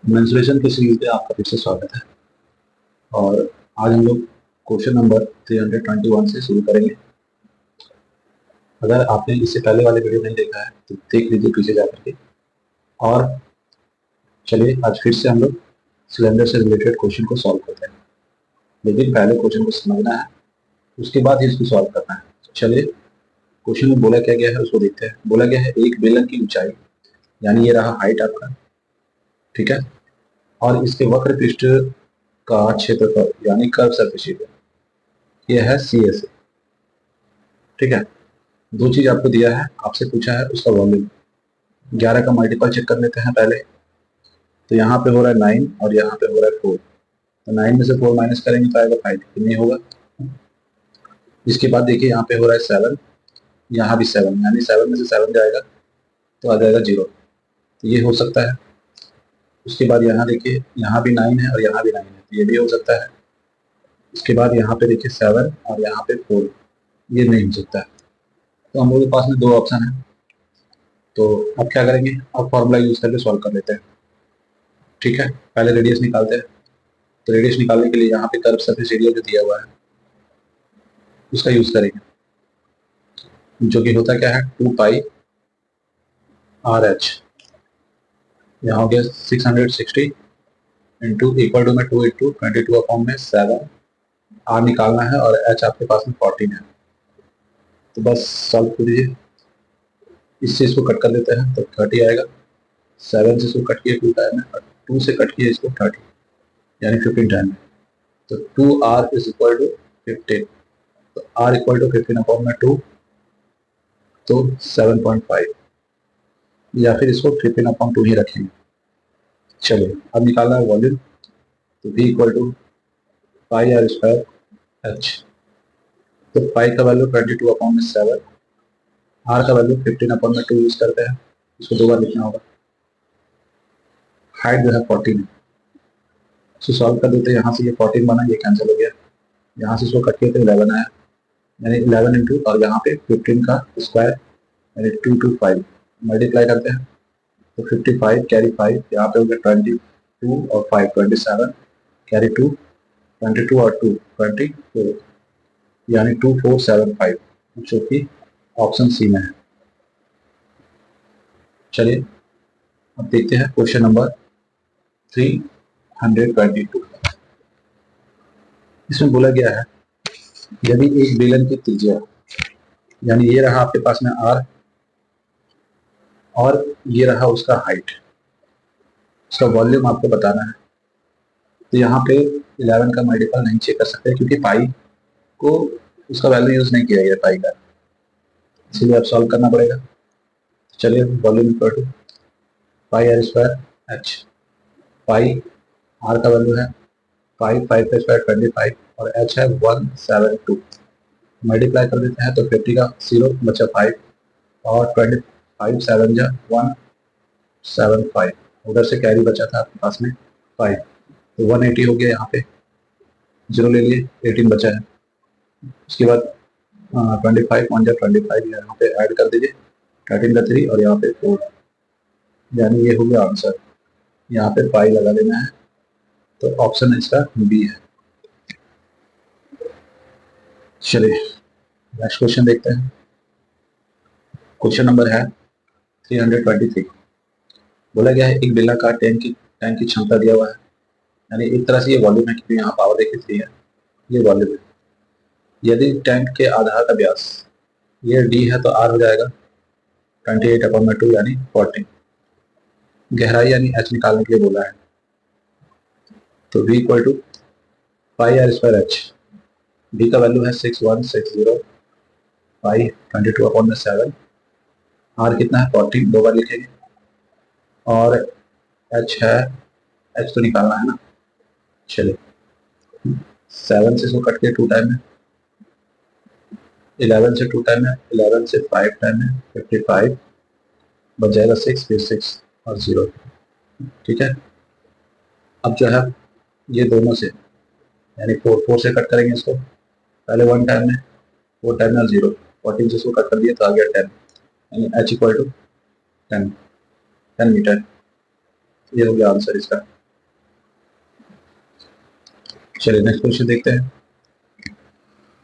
Mensuration की series में आपका फिर से स्वागत है। और आज हम लोग क्वेश्चन नंबर 321 से शुरू करेंगे। अगर आपने इससे पहले वाले वीडियो नहीं देखा है तो देख लीजिए पीछे जाकर के। और चलिए आज फिर से हम लोग सिलेंडर से रिलेटेड क्वेश्चन को सॉल्व करते हैं, लेकिन पहले क्वेश्चन को समझना है, उसके बाद ही इसको सॉल्व करना है। चलिए क्वेश्चन में बोला क्या गया है उसको देखते हैं। बोला गया है एक बेलन की ऊंचाई, यानी ये रहा हाइट आपका, ठीक है, और इसके वक्र पृष्ठ का क्षेत्रफल यानी कर्व सरफेस एरिया, ये है सी एस, ठीक है। दो चीज आपको दिया है, आपसे पूछा है उसका वॉल्यूम। 11 का मल्टीपल चेक कर लेते हैं पहले। तो यहाँ पे हो रहा है 9 और यहाँ पे हो रहा है 4, तो 9 में से 4 माइनस करेंगे तो आएगा 5, कितनी होगा। इसके बाद देखिए यहाँ पे हो रहा है 7, यहाँ भी 7, यानी 7 में से 7 जाएगा तो आ जाएगा 0, तो ये हो सकता है। उसके बाद यहाँ देखिए यहाँ भी 9 है और यहाँ भी 9 है, तो ये भी हो सकता है। उसके बाद यहाँ पे देखिए 7 और यहाँ पे 4, ये नहीं हो सकता है। तो हम लोग के पास में दो ऑप्शन है, तो अब क्या करेंगे, अब फॉर्मूला यूज करके सॉल्व कर लेते हैं, ठीक है। पहले रेडियस निकालते हैं। तो रेडियस निकालने के लिए यहाँ पे कर्व सरफेस एरिया जो दिया हुआ है उसका यूज करेंगे, जो कि होता क्या है 2 पाई आर एच। यहाँ हो गया 660 इंटू इक्वल टू में 2 इंटू 22 अपॉन में 7, आर निकालना है और एच आपके पास में 14 है। तो बस सॉल्व कर दीजिए, इससे इसको कट कर देते हैं तो 30 आएगा। 7 से इसको कट किए 2 टाइम में और 2 से कट किए इसको 30, यानी 15 टाइम में। तो 2r इज इक्वल टू 15, तो r इक्वल टू 15 अपॉन में 2, तो 7.5, या फिर इसको 15 अपॉन 2 ही रखेंगे। चलिए अब निकालना है वॉल्यूम, तो v equal to pi r square h. तो पाई का वैल्यू 22 अपॉन में 7, आर का वैल्यू 15 अपॉन में 2 यूज करते हैं, इसको 2 बार लिखना होगा। हाइट जो है 14 है, इसको सॉल्व कर देते हैं। यहाँ से ये 14 बना, ये कैंसिल हो गया, यहाँ से इसको कट किए तो 11 आया, यानी 11 इंटू और यहाँ पे 15 का स्क्वायर यानी 2 to 5 मल्टीप्लाई करते हैं तो 55 कैरी 5, यहाँ पे हो गया 22 और 5 27, कैरी 2 22 और 2 24, यानी 2475, जो कि ऑप्शन सी में है। चलिए अब देखते हैं क्वेश्चन नंबर 322। इसमें बोला गया है यदि एक बेलन की त्रिज्या, यानी ये रहा आपके पास में आर और ये रहा उसका हाइट, उसका वॉल्यूम आपको बताना है। तो यहाँ पे 11 का मल्टीपल नहीं चेक कर सकते क्योंकि पाई को उसका वैल्यू यूज नहीं किया गया पाई का, इसीलिए आप सॉल्व करना पड़ेगा। चलिए volume equal to pi r square h. Pi r का वैल्यू है 5, 5 का स्क्वायर 25 और एच है 172, मल्टीप्लाई कर देते हैं तो 50 का 0 बचा 5 और 25 7 जा 175, उधर से कैरी बचा था आपके पास में 5, तो 180 हो गया। यहाँ पे 0 ले लिए, 18 बचा है। उसके बाद 25 1 जा 25, यहाँ पे ऐड कर दीजिए, 13 का 3 और यहाँ पे 4, यानी ये हो गया आंसर। यहाँ पे पाई लगा देना है, तो ऑप्शन इसका बी है। चलिए नेक्स्ट क्वेश्चन देखते हैं। क्वेश्चन नंबर है 323। बोला गया है एक बेलनाकार टैंक की क्षमता दिया हुआ है, यानी एक तरह से ये वॉल्यूम है क्योंकि यहाँ पावर देखिए 3 है, ये वॉल्यूम है। यदि टैंक के आधार का व्यास ये डी है तो आर हो जाएगा 28 अपॉन में 2 यानी 40। गहराई यानी एच निकालने के लिए बोला है, तो v equal to pi r square h. v का वैल्यू है 6160 पाई 22 अपॉन में 7, आर कितना है 40, 2 बार लिखेंगे, और एच है, एच तो निकालना है ना। चलिए 7 से इसको कट के 2 टाइम में, 11 से 2 टाइम में, 11 से 5 टाइम में 55, बच जाएगा 6, फिर 6 और 0, ठीक है। अब जो है ये दोनों से यानी 4 से कट करेंगे इसको, पहले 1 टाइम में, 4 टाइम में और 0, 14 से इसको कट कर दिया तो आ गया 10, यानी h इक्वल टू 10 मीटर। ये हो गया आंसर इसका। चलिए नेक्स्ट क्वेश्चन देखते हैं।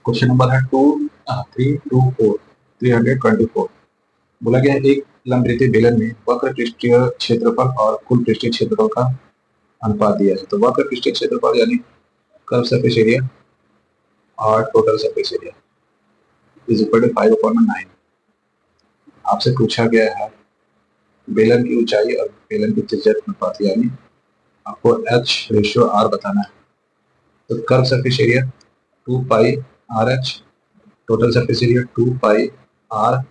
क्वेश्चन नंबर है 324। बोला गया है, एक लंबरेखीय बेलन में वक्र पृष्ठीय क्षेत्रफल और कुल पृष्ठीय क्षेत्रफल का अनुपात दिया है। तो वक्र पृष्ठीय क्षेत्रफल यानी कर्व सरफेस एरिया और total surface area is equal to 5/9। आपसे पूछा गया है बेलन की ऊंचाई और बेलन की त्रिज्या का अनुपात, यानी आपको H/R बताना है। तो curve surface area 2πRH, total surface area 2πR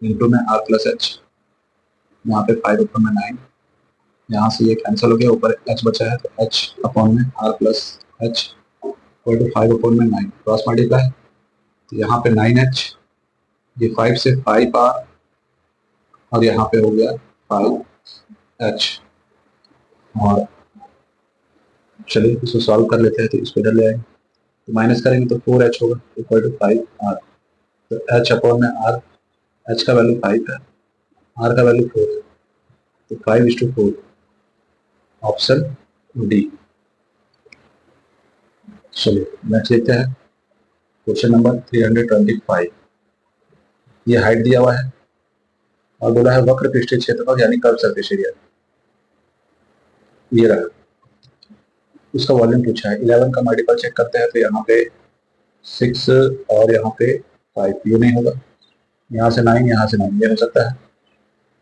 into में R प्लस एच, यहाँ पे 5/9। यहाँ से ये कैंसिल हो गया, ऊपर h बचा है तो h अपॉन में R plus h equal to 5/9 cross multiply. तो यहाँ पे 9h, ये 5 से 5R और यहाँ पे हो गया 5h। और चलिए इसको सॉल्व कर लेते हैं। तो इसको इधर ले आएंगे तो माइनस करेंगे तो 4h होगा इक्वल टू 5R। तो h अपॉन में R, h का वैल्यू 5 है, R का वैल्यू 4 है, तो 5:4, ऑप्शन डी। चलिए नेक्स्ट देखते हैं। Question number 325। ये हाइट दिया हुआ है और बोला है वक्र पृष्ठीय क्षेत्रफल यानी कर्व सरफेस एरिया, ये रहा। उसका वॉल्यूम पूछा है। 11 का मल्टीपल चेक करते हैं तो यहाँ पे 6 और यहाँ पे 5, ये नहीं होगा। यहाँ से 9, यहाँ से 9, ये हो सकता है।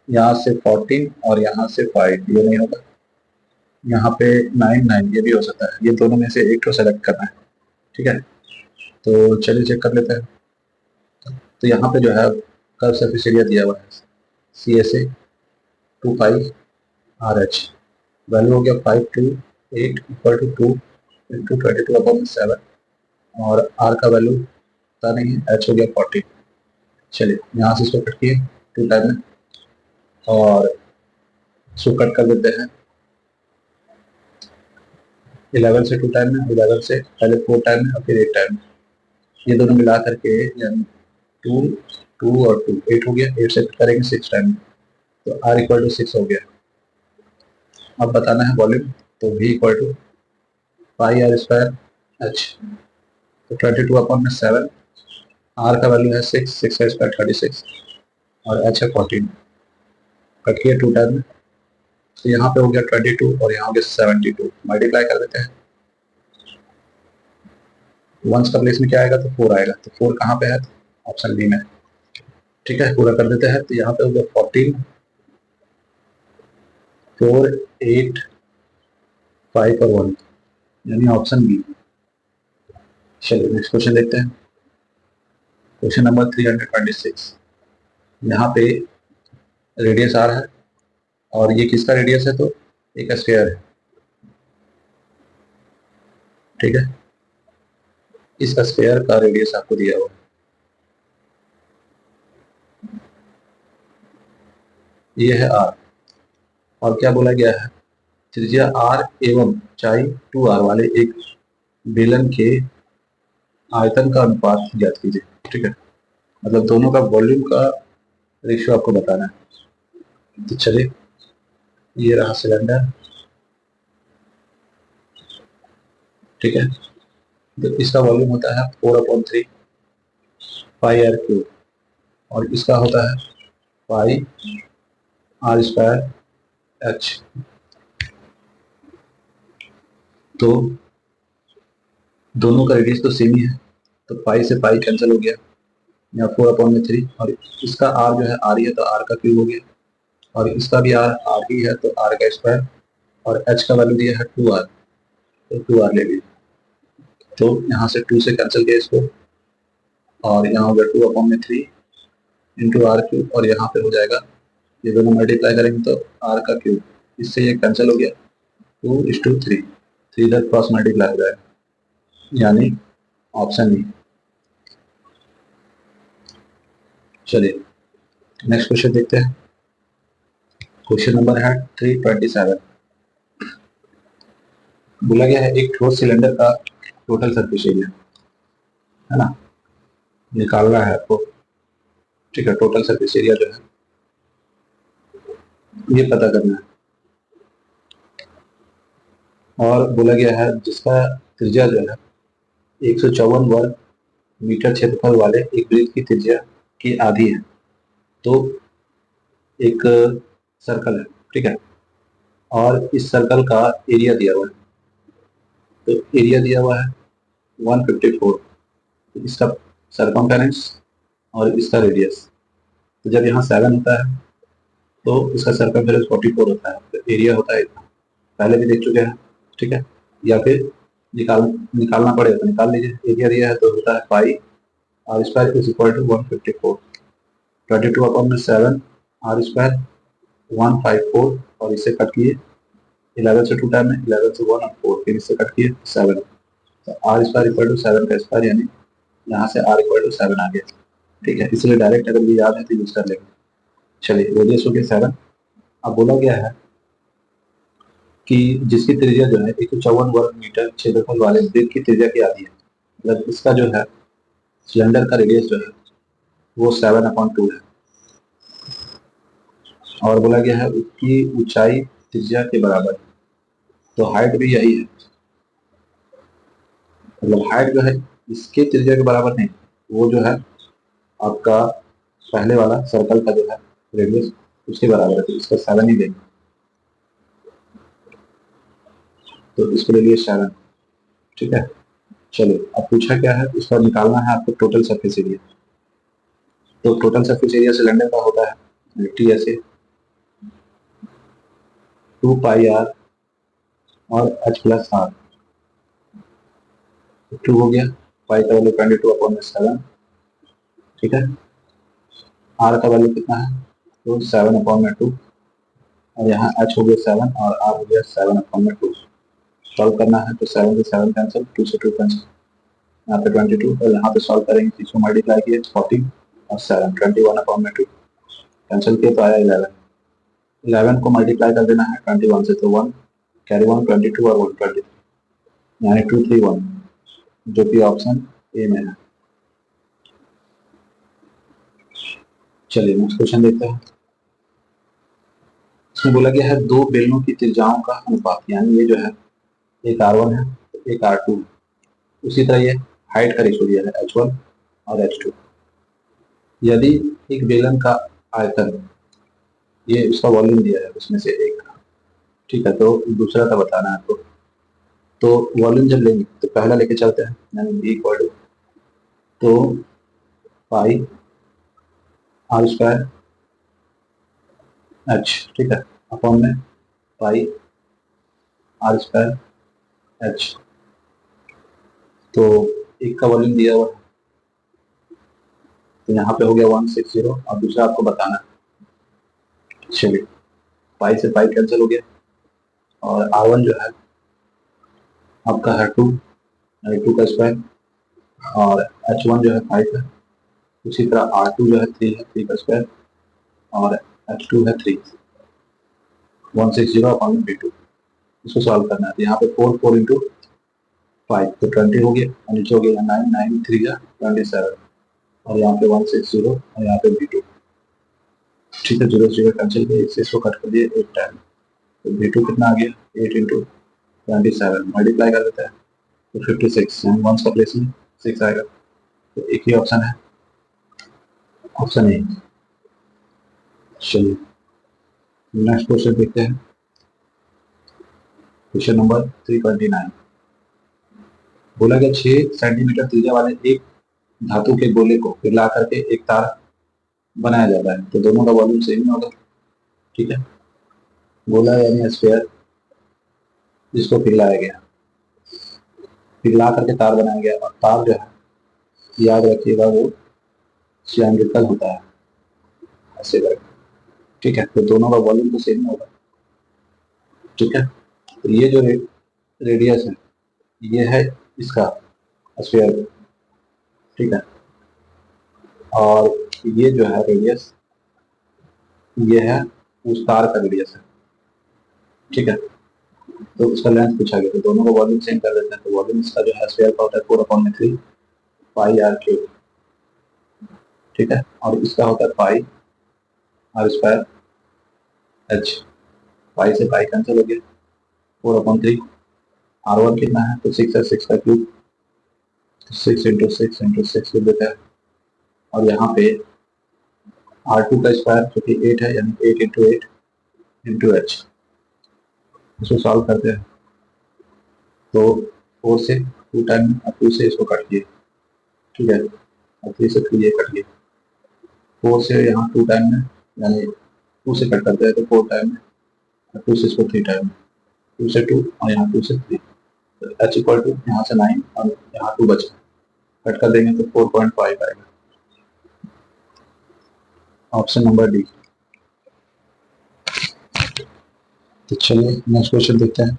यहाँ से 14 और यहाँ से 5, ये नहीं होगा। यहाँ पे 9, 9, ये भी हो सकता है। ये दोनों में से एक को सेलेक्ट करना है, ठीक है। तो चलिए चेक कर लेते हैं। तो यहाँ पे जो है कर्व सरफेस एरिया दिया हुआ है CSA 2πRH, वैल्यू हो गया 5 to 8 इक्वल टू 2 इंटू 22/7, और R का वैल्यू पता नहीं है, H हो गया 40। चलिए यहाँ से इसको कट किए 2 टाइम में और इसको कट कर देते हैं 11 से 2 टाइम में, 11 से पहले 4 टाइम में और फिर 8 टाइम में। ये दोनों मिला करके यानी 2, 2 और 2, 8 हो गया। 8 से कट करेंगे 6 टाइम में, तो R इक्वल टू 6 हो गया। अब बताना है वॉल्यूम, तो V equal to πR² H, तो 22/7, R का वैल्यू है 6, 6 का स्क्वायर 36 और H है 14। कट किया 2 टाइम में, तो यहाँ पे हो गया 22 और यहाँ हो गया 72, मल्टीप्लाई कर देते हैं। वंस का प्लेस में क्या आएगा तो 4 आएगा, तो 4 कहाँ पे है, ऑप्शन बी में, ठीक है। पूरा कर देते हैं। तो यहाँ पे हो गया 14, 4, 8, 5 और 1, यानी ऑप्शन बी। चलिए नेक्स्ट क्वेश्चन देखते हैं। Question number 326। यहाँ पे रेडियस आर है और ये किसका रेडियस है, तो एक स्फीयर है, ठीक है। इस स्फीयर का रेडियस आपको दिया हुआ है, ये है आर। और क्या बोला गया है, त्रिज्या आर एवं ऊंचाई 2R वाले एक बेलन के आयतन का अनुपात ज्ञात कीजिए, ठीक है। मतलब दोनों का वॉल्यूम का रेशियो आपको बताना है। तो चलिए ये रहा सिलेंडर, ठीक है। तो इसका वॉल्यूम होता है 4/3 πr³ और इसका होता है πr² H। तो दोनों का रेडियस तो सेम ही है, तो पाई से पाई कैंसिल हो गया, यहाँ 4/3, और इसका आर जो है आर ही है तो आर का क्यूब हो गया, और इसका भी आर आर ही है तो आर का स्क्वायर, और एच का वैल्यू दिया है 2R, तो 2R ले लीजिए। तो यहाँ से 2 से कैंसिल किया इसको, और यहाँ हो गया 2/3 इंटू आर क्यूब, और यहाँ पे हो जाएगा, ये दोनों मल्टीप्लाई करेंगे तो आर का क्यूब, इससे ये कैंसिल हो गया, 2:3, 3 इधर क्रॉस मल्टीप्लाई हो जाएगा, यानी ऑप्शन बी। चलिए नेक्स्ट क्वेश्चन देखते हैं। क्वेश्चन नंबर है 327। बोला गया है एक ठोस सिलेंडर का टोटल सरफेस एरिया, है ना, निकालना है आपको, ठीक है। टोटल सरफेस एरिया जो है ये पता करना है, और बोला गया है जिसका त्रिज्या जो है 154 वर्ग मीटर क्षेत्रफल वाले एक वृत्त की त्रिज्या की आधी है। तो एक सर्कल है, ठीक है, और इस सर्कल का एरिया दिया हुआ है। तो एरिया दिया हुआ है 154, इसका सरकमफेरेंस और इसका रेडियस। तो जब यहाँ 7 होता है तो इसका सरकमफेरेंस 44 होता है, तो एरिया होता है इतना। पहले भी देख चुके हैं, ठीक है, या फिर निकालना पड़ेगा तो निकाल लीजिए। एरिया दिया है तो होता है pi r square is equal to 154, 22/7 r square 154, और इससे कट किए 11 से 2 टाइम में, 11 से 1 और 4, फिर इससे कट किए 7। तो आर स्क्वायर इक्वल टू 7 का स्क्वायर, यानी यहाँ से आर इक्वल टू 7 आ गया, ठीक है। इसलिए डायरेक्ट अगर ये याद है तो यूज कर लेंगे। चलिए, रेडियस हो गया 7। अब बोला गया है कि जिसकी त्रिज्या जो है 154 वर्ग मीटर क्षेत्रफल वाले वृत्त की त्रिज्या की आधी है। मतलब इसका जो है सिलेंडर का रेडियस जो है वो 7/2 है, और बोला गया है उसकी ऊंचाई त्रिज्या के बराबर है। तो हाइट भी यही है, मतलब हाइट जो है इसके त्रिज्या के बराबर नहीं, वो जो है आपका पहले वाला सर्कल का जो है रेडियस उसके बराबर है, तो इसका 7 ही देंगे। तो इसके लिए 7, ठीक है। चलो, अब पूछा क्या है, इसका निकालना है आपको टोटल सरफेस एरिया। तो टोटल सरफेस एरिया सिलेंडर का होता है टी ऐसे 2 पाई आर और एच प्लस आर। 2 हो गया, पाई का वैल्यू 22/7, ठीक है। आर का वैल्यू कितना है, तो 7/2, और यहाँ एच हो गया 7 और आर हो गया 7/2। सॉल्व करना है तो 7 से 7 कैंसिल, 2 से 2 कैंसिल, यहाँ पे 22, और यहाँ पे सॉल्व करेंगे तो इसको मल्टीप्लाई किए 40 और 7, 21/2 कैंसिल किए तो आया 11। 11 को मल्टीप्लाई कर देना है 21 से, तो 1 कैरी 1, 22 और 120, यानी 231, जो कि ऑप्शन ए में है। चलिए नेक्स्ट क्वेश्चन देखते हैं। इसमें बोला गया है दो बेलनों की त्रिज्याओं का अनुपात, यानी ये जो है एक R1 है एक R2 है। उसी तरह ये हाइट का रेशो दिया है H1 और H2। यदि एक बेलन का आयतन, ये उसका वॉल्यूम दिया है उसमें से एक, ठीक है, तो दूसरा का बताना है आपको। तो वॉल्यूम जब लेंगे तो पहला लेके चलते हैं, यानी V equal to pi r square h, ठीक है, अपॉन में पाई आर स्क्वायर एच। तो एक का वॉल्यूम दिया हुआ है, तो यहाँ पे हो गया 160, और दूसरा आपको बताना है। चलिए, पाई से पाई कैंसिल हो गया, और R1 जो है आपका है 2, 2 का स्क्वायर, और H1 जो है 5 है। उसी तरह R2 जो है 3 है, 3 का स्क्वायर, और H2 है 3, 160 अपॉन V2। इसको सॉल्व करना है, तो यहाँ पे 4 4 इंटू 5 तो 20 हो गया, और नीचे हो गया 9 9 3 जा 27, और यहाँ पे 160 और यहाँ पे V2, ठीक है। 0 0 कैंसिल किया, इससे इसको कट कर दिए 8 टाइम, तो V2 कितना आ गया 8 इंटू 27, मल्टीप्लाई कर देता है तो 56, यानी 1 का प्लेस में 6 आएगा। तो एक ही ऑप्शन है, ऑप्शन ए। चलिए नेक्स्ट क्वेश्चन देखते हैं, क्वेश्चन नंबर 329। बोला गया 6 सेंटीमीटर त्रिज्या वाले एक धातु के गोले को पिघला करके एक तार बनाया जाता है, तो दोनों का वॉल्यूम सेम होगा, ठीक है। गोला यानी स्फीयर जिसको पिघलाया गया, पिघला करके तार बनाया गया, और तार जो है याद रखिएगा वो सिलेंड्रिकल होता है ऐसे करके, ठीक है। तो दोनों का वॉल्यूम तो सेम होगा, ठीक है। तो ये जो रेडियस है ये है इसका स्फीयर, ठीक है, और ये जो है रेडियस ये है उस तार का रेडियस है, ठीक है। तो उसका लेंथ पूछा गया, तो दोनों का वॉल्यूम सेम कर देते हैं। तो वॉल्यूम इसका जो है स्फीयर का होता है 4/3 पाई आर क्यूब, ठीक है, और इसका होता है pi r square h. Pi से पाई कैंसिल हो गया, 4/3 R1 कितना है, तो 6 है, 6 का क्यूब, 6 × 6 × 6 लिख देता है। और यहाँ पे R2 का स्क्वायर जो कि 8 है, यानी 8 × 8 × h। इसको सॉल्व करते हैं तो 4 से 2 टाइम और 2 से इसको काट दिए, ठीक है, और 3 से 3 ये कट गए। 4 से यहाँ 2 टाइम में, यानी 2 से कट करते हैं तो 4 टाइम में, और 2 से इसको 3 टाइम में, 2 से 2 और यहाँ 2 से 3, तो h इक्वल टू यहाँ से 9 और यहाँ 2 बचा, कट कर देंगे तो 4.5 आएगा। Option number D. तो चलिए नेक्स्ट क्वेश्चन देखते हैं।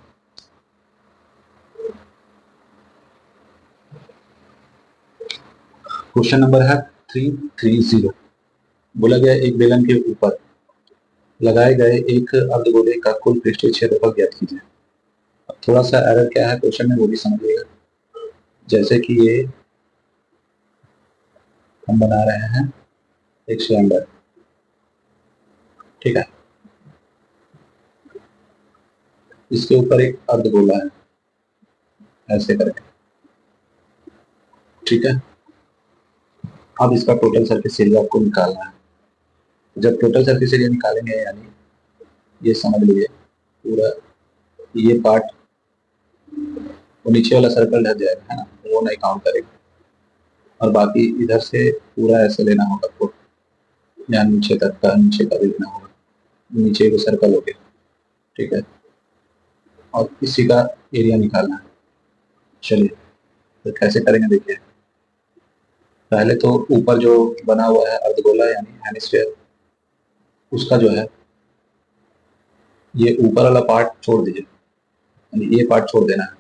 क्वेश्चन नंबर है 330। बोला गया एक बेलन के ऊपर लगाए गए एक अर्धगोले का कुल पृष्ठीय क्षेत्रफल ज्ञात कीजिए। थोड़ा सा एरर क्या है क्वेश्चन में वो भी समझिएगा। जैसे कि ये हम बना रहे हैं एक सिलेंडर, ठीक है, इसके ऊपर एक अर्धगोला है ऐसे करके, ठीक है। अब इसका टोटल सरफेस एरिया आपको निकालना है। जब टोटल सरफेस एरिया निकालेंगे, यानी ये समझ लीजिए पूरा ये पार्ट, वो नीचे वाला सर्कल रह जाएगा, है ना, वो नहीं काउंट करेगा, और बाकी इधर से पूरा ऐसे लेना होगा आपको, या नीचे तक का, नीचे का भी लेना होगा, नीचे को सर्कल हो गया, ठीक है, और इसी का एरिया निकालना है। चलिए तो कैसे करेंगे देखिए। पहले तो ऊपर जो बना हुआ है अर्धगोला यानी हेमिस्फीयर, उसका जो है ये ऊपर वाला पार्ट छोड़ दीजिए, यानी ये पार्ट छोड़ देना है,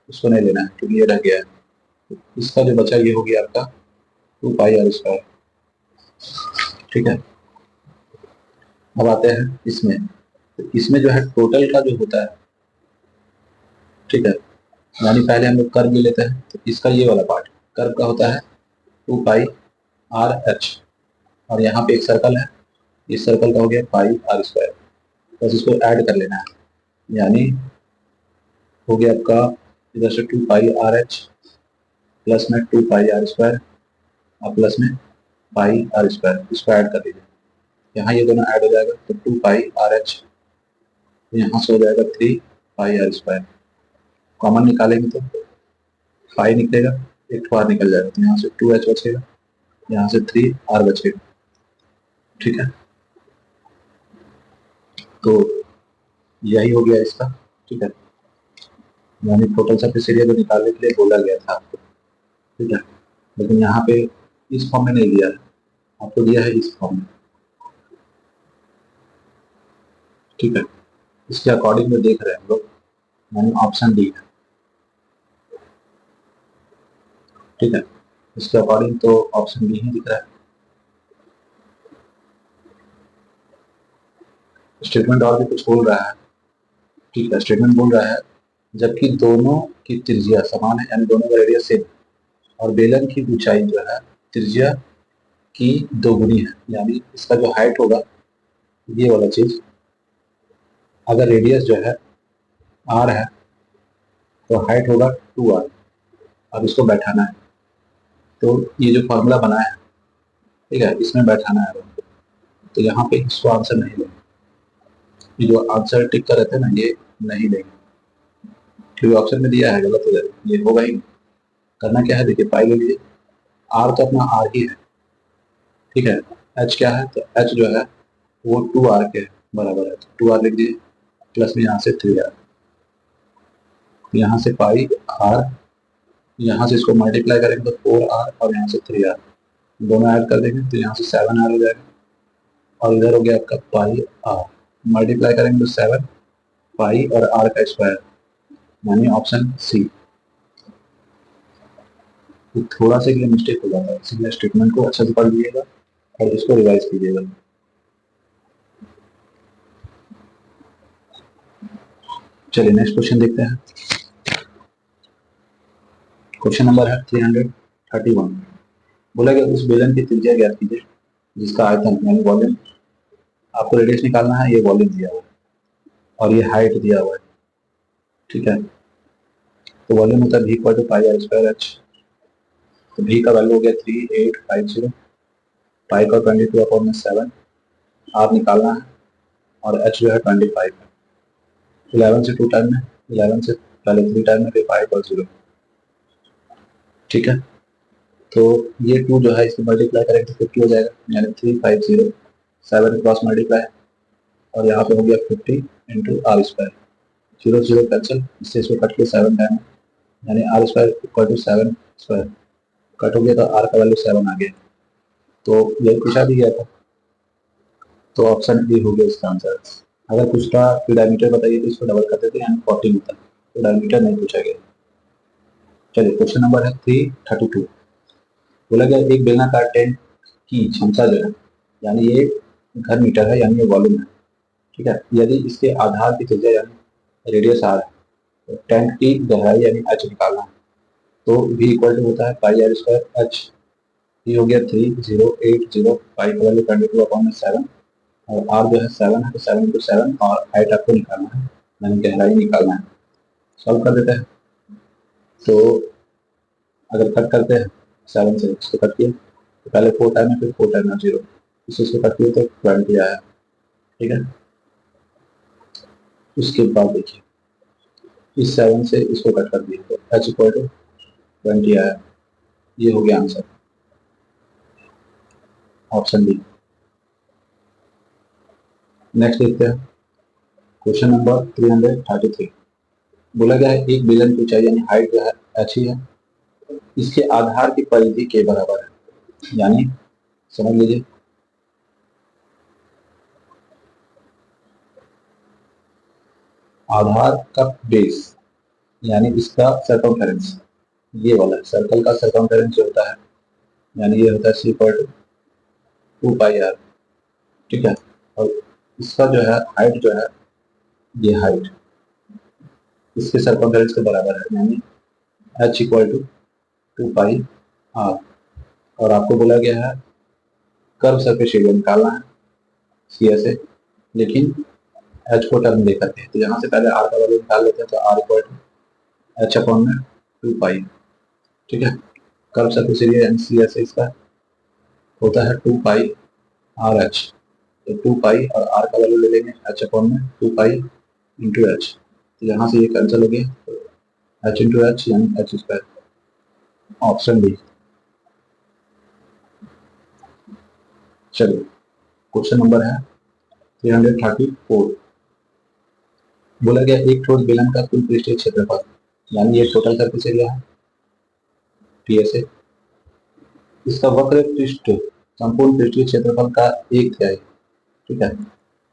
उसको नहीं लेना है क्योंकि ये रह गया है। तो इसका जो बचा ये हो गया आपका 2πr², ठीक है। अब आते हैं इसमें, तो इसमें जो है टोटल का जो होता है, ठीक है, यानी पहले हम लोग कर्व भी लेते हैं, तो इसका ये वाला पार्ट कर्व का होता है 2πrh, और यहाँ पे एक सर्कल है, इस सर्कल का हो गया πr², बस इसको ऐड कर लेना है, यानी हो गया आपका इधर से 2πrh प्लस में 2πr² और प्लस में πr², इसको ऐड कर दीजिए। यहाँ ये दोनों ऐड हो जाएगा तो 2πrh, यहाँ से हो जाएगा 3πr²। कॉमन निकालेंगे तो पाई निकलेगा, एक बार निकल जाएगा, तो यहाँ से 2h बचेगा, यहाँ से 3r बचेगा, ठीक है। तो यही हो गया इसका, ठीक है, यानी टोटल सरफेस एरिया को निकालने के लिए बोला गया था आपको, ठीक है, लेकिन यहाँ पे इस फॉर्म में नहीं दिया है, आपको दिया है इस फॉर्म में, ठीक है। इसके अकॉर्डिंग में देख रहे हैं हम लोग, यानी ऑप्शन डी है, ठीक है। इसके अकॉर्डिंग तो ऑप्शन डी ही दिख रहा है। स्टेटमेंट और भी कुछ बोल रहा है, ठीक है। स्टेटमेंट बोल रहा है जबकि दोनों की त्रिज्या समान है, यानी दोनों का रेडियस सेम, और बेलन की ऊंचाई जो है त्रिज्या की दोगुनी है, यानी इसका जो हाइट होगा ये वाला चीज, अगर रेडियस जो है r है तो हाइट होगा 2r। अब इसको बैठाना है, तो ये जो फॉर्मूला बना है, ठीक है, इसमें बैठाना है, तो यहाँ पे इसको आंसर नहीं लेंगे, ये जो आंसर टिक कर रहते हैं ना, ये नहीं लेंगे क्योंकि ऑप्शन में दिया है गलत हो जाएगा, ये होगा ही। करना क्या है देखिए, पाई ले लीजिए, r तो अपना r ही है, ठीक है, h क्या है, तो h जो है वो 2r के बराबर है, तो 2r लिख दीजिए, प्लस में यहाँ से 3r, यहाँ से पाई r, यहाँ से इसको मल्टीप्लाई करेंगे तो 4r, और यहाँ से 3r, दोनों ऐड कर देंगे तो यहाँ से 7r हो जाएगा, और इधर हो गया आपका पाई r, मल्टीप्लाई करेंगे तो 7 पाई और r का स्क्वायर, यानी ऑप्शन सी। तो थोड़ा सा ये मिस्टेक हो जाता है, इसलिए स्टेटमेंट को अच्छे से पढ़ लीजिएगा और इसको रिवाइज कीजिएगा। चलिए नेक्स्ट क्वेश्चन देखते हैं। क्वेश्चन नंबर है 331। बोला गया उस बेलन की त्रिज्या ज्ञात कीजिए जिसका आयतन यानी वॉल्यूम, आपको रेडियस निकालना है, ये वॉल्यूम दिया हुआ है और ये हाइट दिया हुआ है, ठीक है। तो वॉल्यूम होता है V equal to pi r square h. तो V का वैल्यू हो गया 3850, पाई का 22/7, आर निकालना है और एच जो है 25 है। 11 से 2 टाइम में, 11 से पहले 3 टाइम में, फिर पाई पर 0। ठीक है, तो ये 2 जो है इसको मल्टीप्लाई करेंगे तो 50 हो जाएगा, यानी 350, 7 क्रॉस मल्टीप्लाई, और यहाँ पे हो गया 50 इंटू आर स्क्वायर, 0 0 कैंसिल, इससे इसको कट के 7 टाइम, यानी r square equal to 7 square, cut हो गया तो आर का वैल्यू 7 आ गया। तो यही पूछा भी गया था, तो ऑप्शन ए हो गया इसका आंसर। अगर पूछता फिर डायमीटर बताइए तो इसको डबल कर देते यानी 14 होता, तो डायमीटर नहीं पूछा गया। चलिए क्वेश्चन नंबर है 332। बोला गया एक बेलनाकार टेंट की क्षमता जो है, यानी ये घर मीटर है, यानी ये वॉल्यूम है। ठीक है, यदि इसके आधार की त्रिज्या यानी रेडियस आर है, तो टेंट की गहराई यानी एच निकालना है। तो v इक्वल टू होता है पाई आर स्क्वायर एच। ये हो गया 3080, पाई का वैल्यू 22/7, और आर जो है 7 है, तो 7 इंटू 7, और हाइट आपको निकालना है, यानी गहराई निकालना है। सॉल्व कर देते हैं। तो अगर कट करते हैं 7 से, इसको कट किया तो पहले 4 टाइम है, फिर 4 टाइम है 0, इसको कट किया तो 20 आया। ठीक है, उसके बाद देखिए इस 7 से इसको कट कर दिया तो एच इक्वल टू 20 आया। ये हो गया आंसर, ऑप्शन डी। नेक्स्ट देखते हैं क्वेश्चन नंबर 333। बोला गया है एक बेलन की ऊंचाई यानी हाइट जो है एच ही है, इसके आधार की परिधि के बराबर है। यानी समझ लीजिए, आधार का बेस यानी इसका सर्कमफेरेंस, ये वाला सर्कल का सर्कमफेरेंस जो होता है, यानी ये होता है सी इक्वल टू 2 पाई आर। ठीक है, और इसका जो है हाइट जो है, ये हाइट इसके सर्कमफेरेंस के बराबर है, यानी h equal to 2 pi r. और आपको बोला गया है कर्व सरफेस एरिया निकालना है सी से, लेकिन एच को टर्म दे करके, तो यहाँ से पहले आर का वैल्यू निकाल लेते हैं, तो r equal to h upon में 2 पाई। ठीक है, कर्व सरफेस एरिया यानी सी से इसका होता है 2 पाई आर एच। तो 2 पाई और आर का वैल्यू ले लेंगे एच अपॉन में 2 पाई इंटू एच, तो यहाँ से ये कैंसिल हो गया, तो एच इंटू एच यानी एच स्क्वायर, ऑप्शन डी। चलिए क्वेश्चन नंबर है 334। बोला गया एक ठोस बेलन का कुल पृष्ठीय क्षेत्रफल, यानी ये टोटल सरफेस एरिया है टीएसए, इसका वक्र पृष्ठ संपूर्ण पृष्ठीय क्षेत्रफल का 1/3। ठीक है,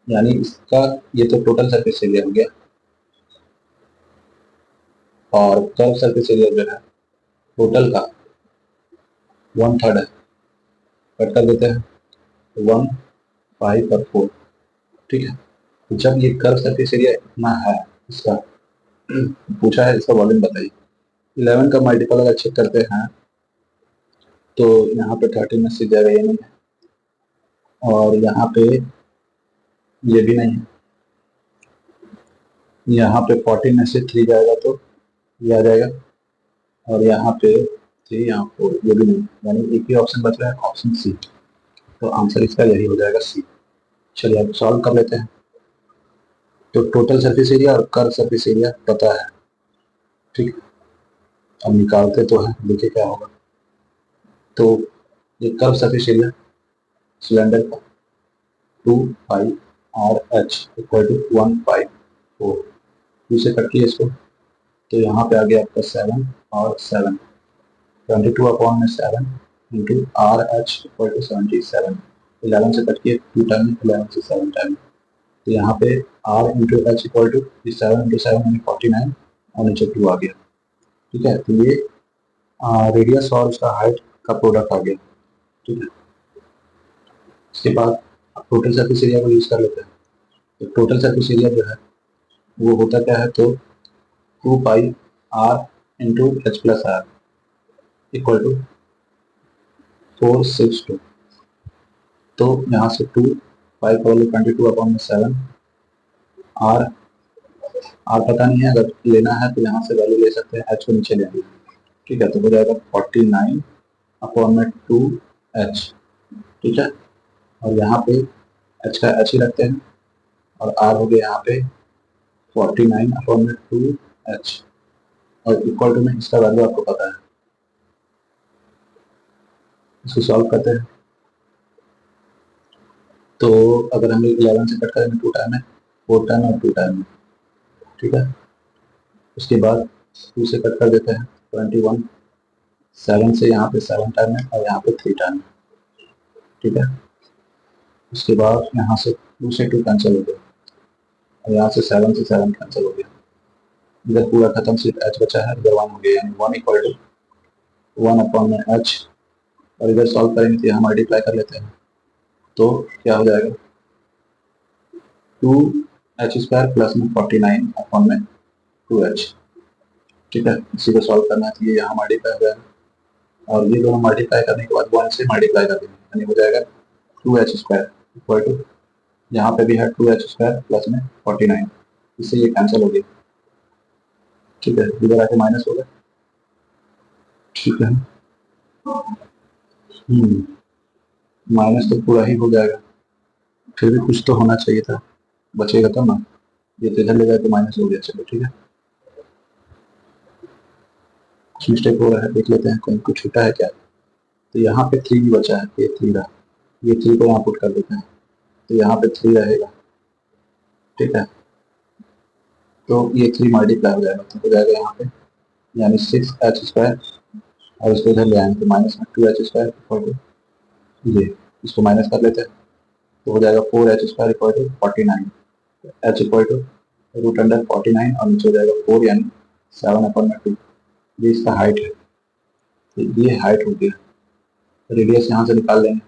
यानी इसका ये तो टोटल सरफेस एरिया हो गया, और कर्व सरफेस एरिया जो है टोटल का 1/3 है। कट कर देते हैं, 1 पाई पर 4। ठीक है, तो जब ये कर्व सरफेस एरिया इतना है इसका, पूछा है इसका वॉल्यूम बताइए। 11 का मल्टीपल अगर चेक करते हैं तो यहाँ पे 13 में से जाएगा, ये नहीं है, और यहाँ पे ये भी नहीं है, यहाँ पे 14 में से 3 जाएगा तो ये आ जाएगा, और यहाँ पे 3, यहाँ 4, ये भी नहीं, यानी एक ही ऑप्शन बच रहा है, ऑप्शन सी। तो आंसर इसका यही हो जाएगा सी। चलिए अब सॉल्व कर लेते हैं। तो टोटल सरफेस एरिया और कर्व सरफेस एरिया पता है। ठीक, अब निकालते तो है, देखिए क्या होगा। तो ये कर्व सरफेस एरिया सिलेंडर का 2 pi r h equal to 1/4, इसे कट किए इसको, तो यहाँ पे आ गया आपका 7 और 7, 22/7 into r h equal to 77। 11 से कट किए 2 टाइम, 11 से 7 टाइम, तो यहाँ पे r into h equal to 7 into 7 यानी 49, और नीचे 2 आ गया। ठीक है, तो ये रेडियस और उसका हाइट का प्रोडक्ट आ गया। ठीक है, इसके बाद टोटल सरफेस एरिया को यूज कर लेते हैं। तो टोटल सरफेस एरिया जो है वो होता क्या है, तो 2 pi r into h plus r equal to 462। तो यहाँ से 2 पाई का वैल्यू 22/7, आर आर पता नहीं है, अगर लेना है तो यहाँ से वैल्यू ले सकते हैं, एच को नीचे ले आएंगे। ठीक है, तो हो जाएगा 49 अपॉन में 2h। ठीक है, और यहाँ पे एच का एच ही रखते हैं, और आर हो गया यहाँ पे 49 अपॉन में 2h, और इक्वल टू में इसका वैल्यू आपको पता है। इसको सॉल्व करते हैं, तो अगर हम 11 से कट करेंगे 2 टाइम है, 4 टाइम और 2 टाइम है। ठीक है, उसके बाद 2 से कट कर देते हैं 21, 7 से यहाँ पे 7 टाइम है और यहाँ पे 3 टाइम है। ठीक है, उसके बाद यहाँ से 2 से 2 कैंसिल हो गया, और यहाँ से 7 से 7 कैंसिल हो गया। इधर पूरा खत्म, सिर्फ एच बचा है, इधर 1 हो गया, यानी 1 इक्वल टू 1 अपॉन में एच। और इधर सॉल्व करेंगे तो यहाँ मल्टीप्लाई कर लेते हैं, तो क्या हो जाएगा 2h² प्लस में 49 अपॉन में 2h। ठीक है, इसी को सॉल्व करना है, तो ये यहाँ मल्टीप्लाई हो जाएगा, और ये दोनों मल्टीप्लाई करने के बाद 1 से मल्टीप्लाई कर देंगे, यानी हो जाएगा 2h² इक्वल टू, यहाँ पे भी है 2h² प्लस में 49, इससे ये कैंसिल हो गया। ठीक है, इधर आके माइनस हो गया। ठीक है, माइनस तो पूरा ही हो जाएगा, फिर भी कुछ तो होना चाहिए था, बचेगा तब ना। ये तो इधर ले जाए तो माइनस हो गया, चलो ठीक है। कुछ मिस्टेक हो रहा है, देख लेते हैं कहीं कुछ छूटा है क्या। तो यहाँ पे 3 भी बचा है, ये 3 रहा, ये 3 को यहाँ पुट कर देते हैं, तो यहाँ पे 3 रहेगा। ठीक है, तो ये 3 मल्टीप्लाई हो जाएगा, तो हो जाएगा यहाँ पे, यानी 6h², और इसको इधर ले आएंगे तो माइनस में 2h² इक्वल टू, ये इसको माइनस कर लेते हैं, तो हो जाएगा 4h² equal to 49, h equal to root under 49, और नीचे हो जाएगा 4, यानी 7 अपॉन में 2। ये इसका हाइट है, तो ये हाइट हो गया। रेडियस यहाँ से निकाल लेंगे।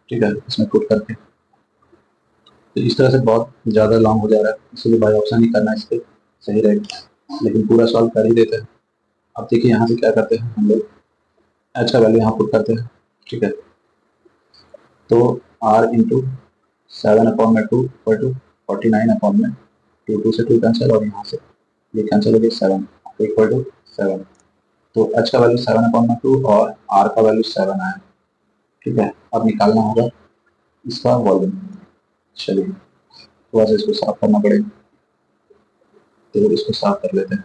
ठीक है, इसमें पुट करके, तो इस तरह से बहुत ज़्यादा लॉन्ग हो जा रहा है, इसलिए बाय ऑप्शन ही करना इसके सही रहेगा, लेकिन पूरा सॉल्व कर ही देते हैं। अब देखिए यहाँ से क्या करते हैं हम लोग, एच का वैल्यू यहाँ पुट करते हैं। ठीक है, तो आर इंटू 7 अपॉन में 2 इक्वल टू 49 अपॉन में 2 से 2 कैंसिल, और यहाँ से ये कैंसिल हो गया 7 इक्वल टू 7। तो एच का वैल्यू 7 अपॉन में 2 और आर का वैल्यू 7 आया। ठीक है, अब निकालना होगा इसका वॉल्यूम। चलिए थोड़ा सा इसको साफ करना पड़ेगा, तो इसको साफ कर लेते हैं।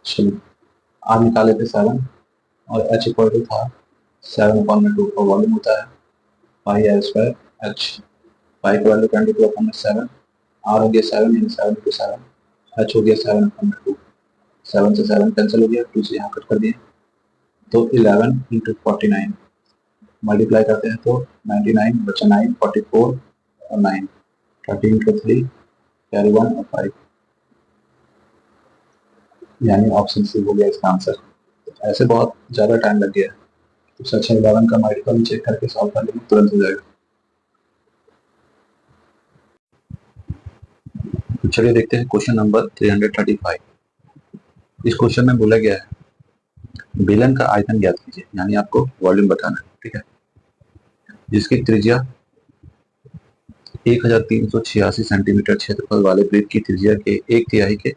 चलिए, आर निकाले थे 7, और एच इक्वल टू था 7 अपॉन में 2 का वॉल्यूम होता है पाई आर स्क्वायर एच। पाई का वैल्यू 22 अपॉन में 7, आर हो गया 7, यानी 7 इंटू 7, एच हो गया 7 अपॉन में 2। 7 से 7 कैंसिल हो गया, 2 से यहाँ कट कर दिए, तो 11 इंटू 49 मल्टीप्लाई करते हैं तो 99 बचा 9, 44 और 9, 30 इंटू 3 कैरी 1 और 5, यानी ऑप्शन सी हो गया इसका आंसर। ऐसे बहुत ज़्यादा टाइम लग गया है, तो सबसे 11 का मल्टीपल चेक करके सॉल्व कर लेंगे, तुरंत हो जाएगा। तो चलिए देखते हैं क्वेश्चन नंबर 335। इस क्वेश्चन में बोला गया है बेलन का आयतन ज्ञात कीजिए, यानी आपको वॉल्यूम बताना है। ठीक है, जिसकी त्रिज्या 1386 सेंटीमीटर क्षेत्रफल वाले वृत्त की त्रिज्या के 1/3 के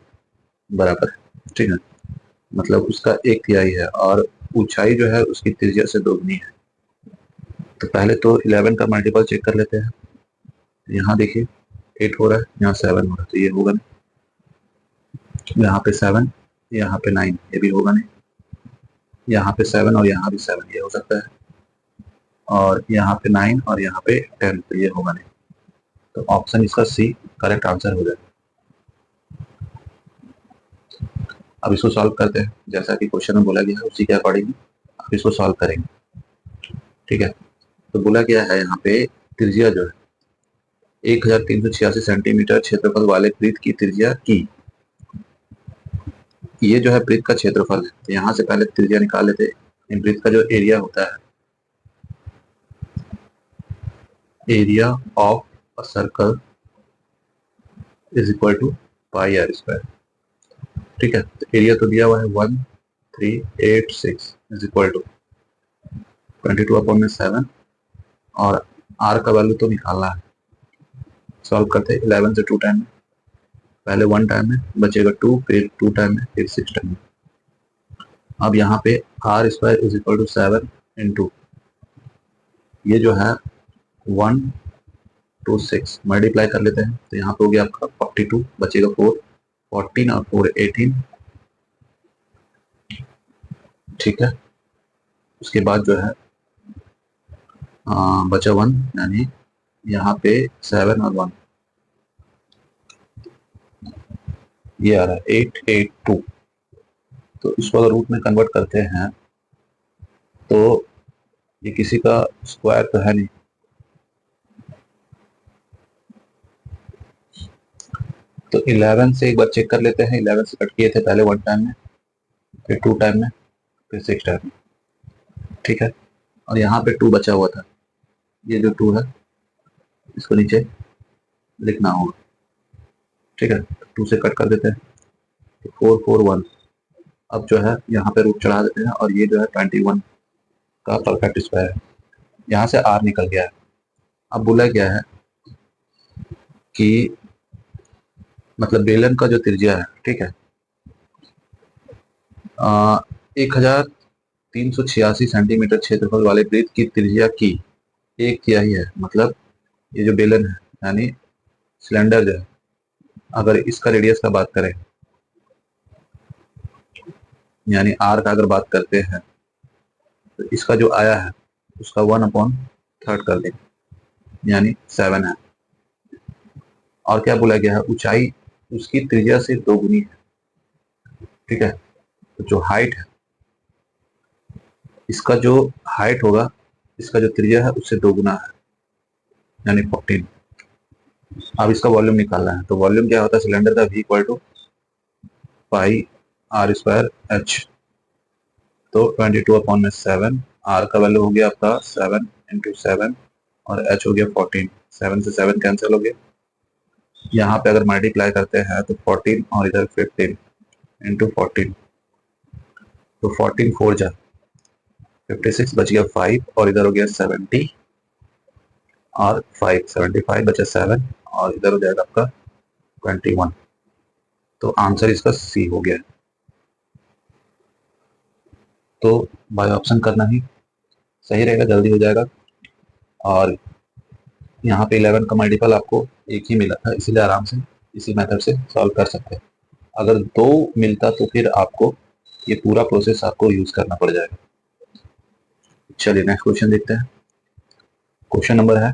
बराबर है। ठीक है, मतलब उसका 1/3 है, और ऊंचाई जो है उसकी त्रिज्या से दोगुनी है। तो पहले तो 11 का मल्टीपल चेक कर लेते हैं। यहाँ देखिए 8 हो रहा है, यहाँ 7 हो रहा है, तो ये होगा नहीं। यहाँ पे 7, यहाँ पे 9, ये भी होगा नहीं। यहाँ पे 7 और यहाँ भी 7, ये हो सकता है, और यहाँ पे 9 और यहाँ पे 10, तो ये होगा नहीं। तो ऑप्शन इसका सी करेक्ट आंसर हो जाएगा। अब इसको सॉल्व करते हैं, जैसा कि क्वेश्चन में बोला गया है उसी के अकॉर्डिंग आप इसको सॉल्व करेंगे। ठीक है, तो बोला गया है यहाँ पे त्रिज्या जो है 1386 सेंटीमीटर क्षेत्रफल वाले वृत्त की त्रिज्या की, ये जो है वृत्त का क्षेत्रफल है, तो यहाँ से पहले त्रिज्या निकाल लेते हैं। वृत्त का जो एरिया होता है, area of a circle is equal to pi r square. ठीक है, तो एरिया तो दिया हुआ है 1386 इज इक्वल टू 22 अपॉन में 7, और आर का वैल्यू तो निकालना है। सॉल्व करते हैं 11 से 2 टाइम में, पहले 1 टाइम में बचेगा 2, फिर 2 टाइम में, फिर 6 टाइम में। अब यहाँ पे r square is equal to 7 into ये जो है 1 to 6 मल्टीप्लाई कर लेते हैं, तो यहाँ पे हो गया आपका 42, बचेगा 4, 14 और 4 18, ठीक है। उसके बाद जो है बचा 1, यानी यहाँ पे 7 और 1, ये आ रहा है 882। तो इसको अगर रूट में कन्वर्ट करते हैं तो ये किसी का स्क्वायर तो है नहीं, तो 11 से एक बार चेक कर लेते हैं। 11 से कट किए थे पहले 1 टाइम में, फिर 2 टाइम में, फिर 6 टाइम में, ठीक है। और यहाँ पे 2 बचा हुआ था, ये जो 2 है इसको नीचे लिखना होगा, ठीक है। 2 से कट कर देते हैं तो 4 4 1। अब जो है यहाँ पे रूट चढ़ा देते हैं और ये जो है 21 का परफेक्ट स्क्वायर है। यहाँ से आर निकल गया है। अब बोला गया है कि मतलब बेलन का जो त्रिज्या है, ठीक है, 1386 सेंटीमीटर क्षेत्रफल वाले वृत्त की त्रिज्या की 1/3 है। मतलब ये जो बेलन है यानी सिलेंडर जो है, अगर इसका रेडियस का बात करें यानी आर का अगर बात करते हैं तो इसका जो आया है उसका 1/3 कर देंगे, यानी 7 है। और क्या बोला गया है, ऊंचाई उसकी त्रिज्या से 2 गुनी है, ठीक है। तो जो हाइट है, इसका जो हाइट होगा, इसका जो त्रिज्या है उससे 2 गुना है, यानी 14। अब इसका वॉल्यूम निकालना है, तो वॉल्यूम क्या होता है सिलेंडर का, V equal to pi r square h. तो 22/7, आर का वैल्यू हो गया आपका 7 इंटू 7 और एच हो गया 14। 7 से 7 कैंसिल हो गया। यहाँ पे अगर मल्टीप्लाई करते हैं तो 14 और इधर 15 इंटू 14, तो 14 4 जा 56, बच गया 5 और इधर हो गया 70 और 5 75 बचा 7 और इधर हो जाएगा आपका 21। तो आंसर इसका सी हो गया। तो बाय ऑप्शन करना ही सही रहेगा, जल्दी हो जाएगा। और यहाँ पे 11 का मल्टीपल आपको एक ही मिला था, इसीलिए आराम से इसी मेथड से सॉल्व कर सकते हैं। अगर 2 मिलता तो फिर आपको ये पूरा प्रोसेस आपको यूज करना पड़ जाएगा। चलिए नेक्स्ट क्वेश्चन देखते हैं। क्वेश्चन नंबर है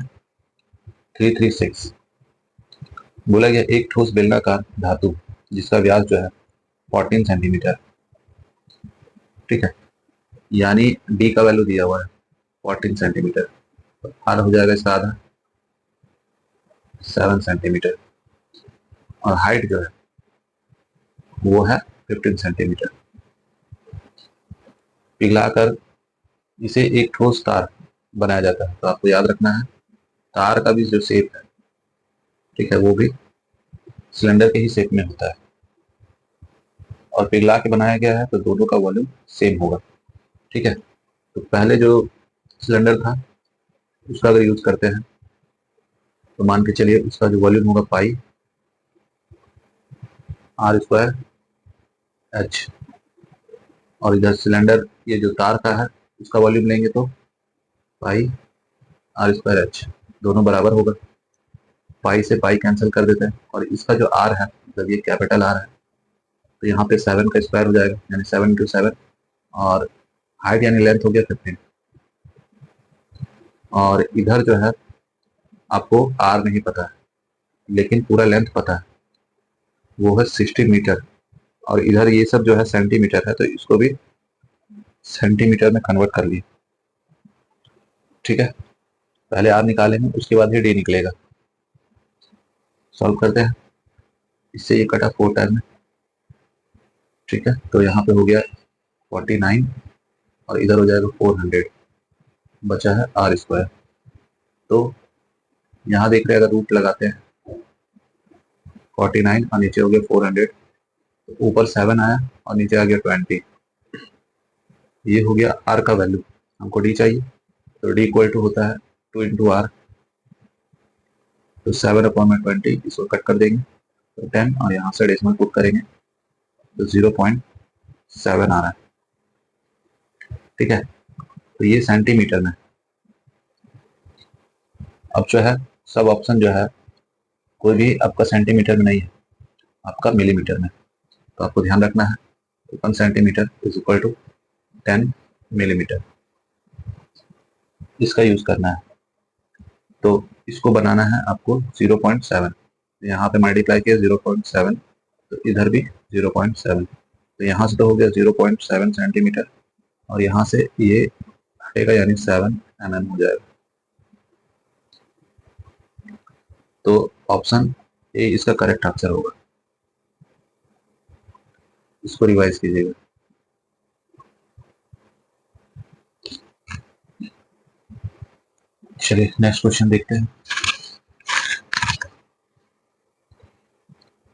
336। बोला गया एक ठोस बेलनाकार धातु जिसका व्यास जो है 14 सेंटीमीटर, ठीक है, यानी डी का वैल्यू दिया हुआ है 14 सेंटीमीटर, तो आर हो जाएगा इसका आधा 7 सेंटीमीटर, और हाइट जो है वो है 15 सेंटीमीटर। पिघलाकर इसे एक ठोस तार बनाया जाता है। तो आपको याद रखना है तार का भी जो शेप है, ठीक है, वो भी सिलेंडर के ही शेप में होता है, और पिघला के बनाया गया है तो दोनों का वॉल्यूम सेम होगा, ठीक है। तो पहले जो सिलेंडर था उसका अगर यूज करते हैं तो मान के चलिए उसका जो वॉल्यूम होगा पाई आर स्क्वायर एच, और इधर सिलेंडर ये जो तार का है उसका वॉल्यूम लेंगे तो पाई आर स्क्वायर एच, दोनों बराबर होगा। पाई से पाई कैंसिल कर देते हैं, और इसका जो आर है मतलब ये कैपिटल आर है, तो यहाँ पे 7 का स्क्वायर हो जाएगा, यानी 7 इंटू 7, और हाइट यानी लेंथ हो गया 15, और इधर जो है आपको आर नहीं पता है लेकिन पूरा लेंथ पता है, वो है 60 मीटर, और इधर ये सब जो है सेंटीमीटर है, तो इसको भी सेंटीमीटर में कन्वर्ट कर लिए, ठीक है। पहले आर निकालेंगे उसके बाद ही डी निकलेगा। सॉल्व करते हैं, इससे ये कटा 4 टाइम में, ठीक है। तो यहाँ पे हो गया 49 और इधर हो जाएगा 400, बचा है आर स्क्वायर। तो यहाँ देख रहे हैं अगर रूट लगाते हैं 49 और नीचे हो गया 400, तो ऊपर 7 आया और नीचे आ गया 20, ये हो गया आर का वैल्यू। हमको डी चाहिए, तो डी इक्वल टू होता है 2 इंटू आर, तो 7/20 इसको कट कर देंगे तो 10 और यहाँ से डेसिमल पुट करेंगे तो 0.7 आ रहा है। ठीक है, तो ये सेंटीमीटर में। अब जो है सब ऑप्शन जो है कोई भी आपका सेंटीमीटर में नहीं है, आपका मिलीमीटर में। तो आपको ध्यान रखना है 1 centimetre is equal to 10 millimetre, इसका यूज करना है। तो इसको बनाना है आपको 0.7, यहाँ पे मल्टीप्लाई किया 0.7, तो इधर भी 0.7, तो यहाँ से तो हो गया 0.7 सेंटीमीटर और यहाँ से ये हटेगा यानी 7 mm हो जाएगा। तो ऑप्शन ए इसका करेक्ट आंसर होगा। इसको रिवाइज कीजिएगा। चलिए नेक्स्ट क्वेश्चन देखते हैं।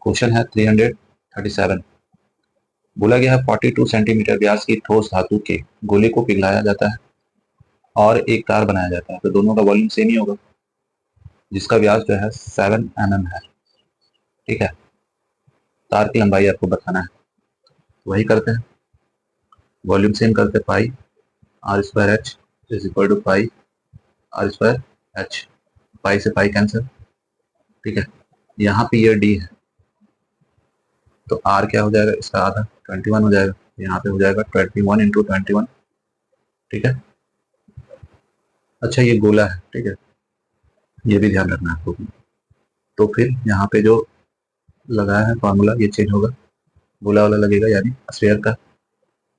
क्वेश्चन है 337। बोला गया है 42 सेंटीमीटर व्यास की ठोस धातु के गोले को पिघलाया जाता है और एक तार बनाया जाता है, तो दोनों का वॉल्यूम सेम ही होगा, जिसका व्यास जो है 7 mm है। ठीक है, तार की लंबाई आपको बताना है, वही करते हैं, वॉल्यूम सेम करते हैं, pi r square h is equal to pi r square h, pi से पाई कैंसिल। ठीक है, यहाँ पे ये डी है तो आर क्या हो जाएगा, इसका आधा 21 हो जाएगा, यहाँ पे हो जाएगा 21 इंटू 21। ठीक है, अच्छा ये गोला है, ठीक है, ये भी ध्यान रखना है आपको। तो फिर यहाँ पे जो लगाया है फार्मूला ये चेंज होगा, गोला वाला लगेगा यानी स्फीयर का,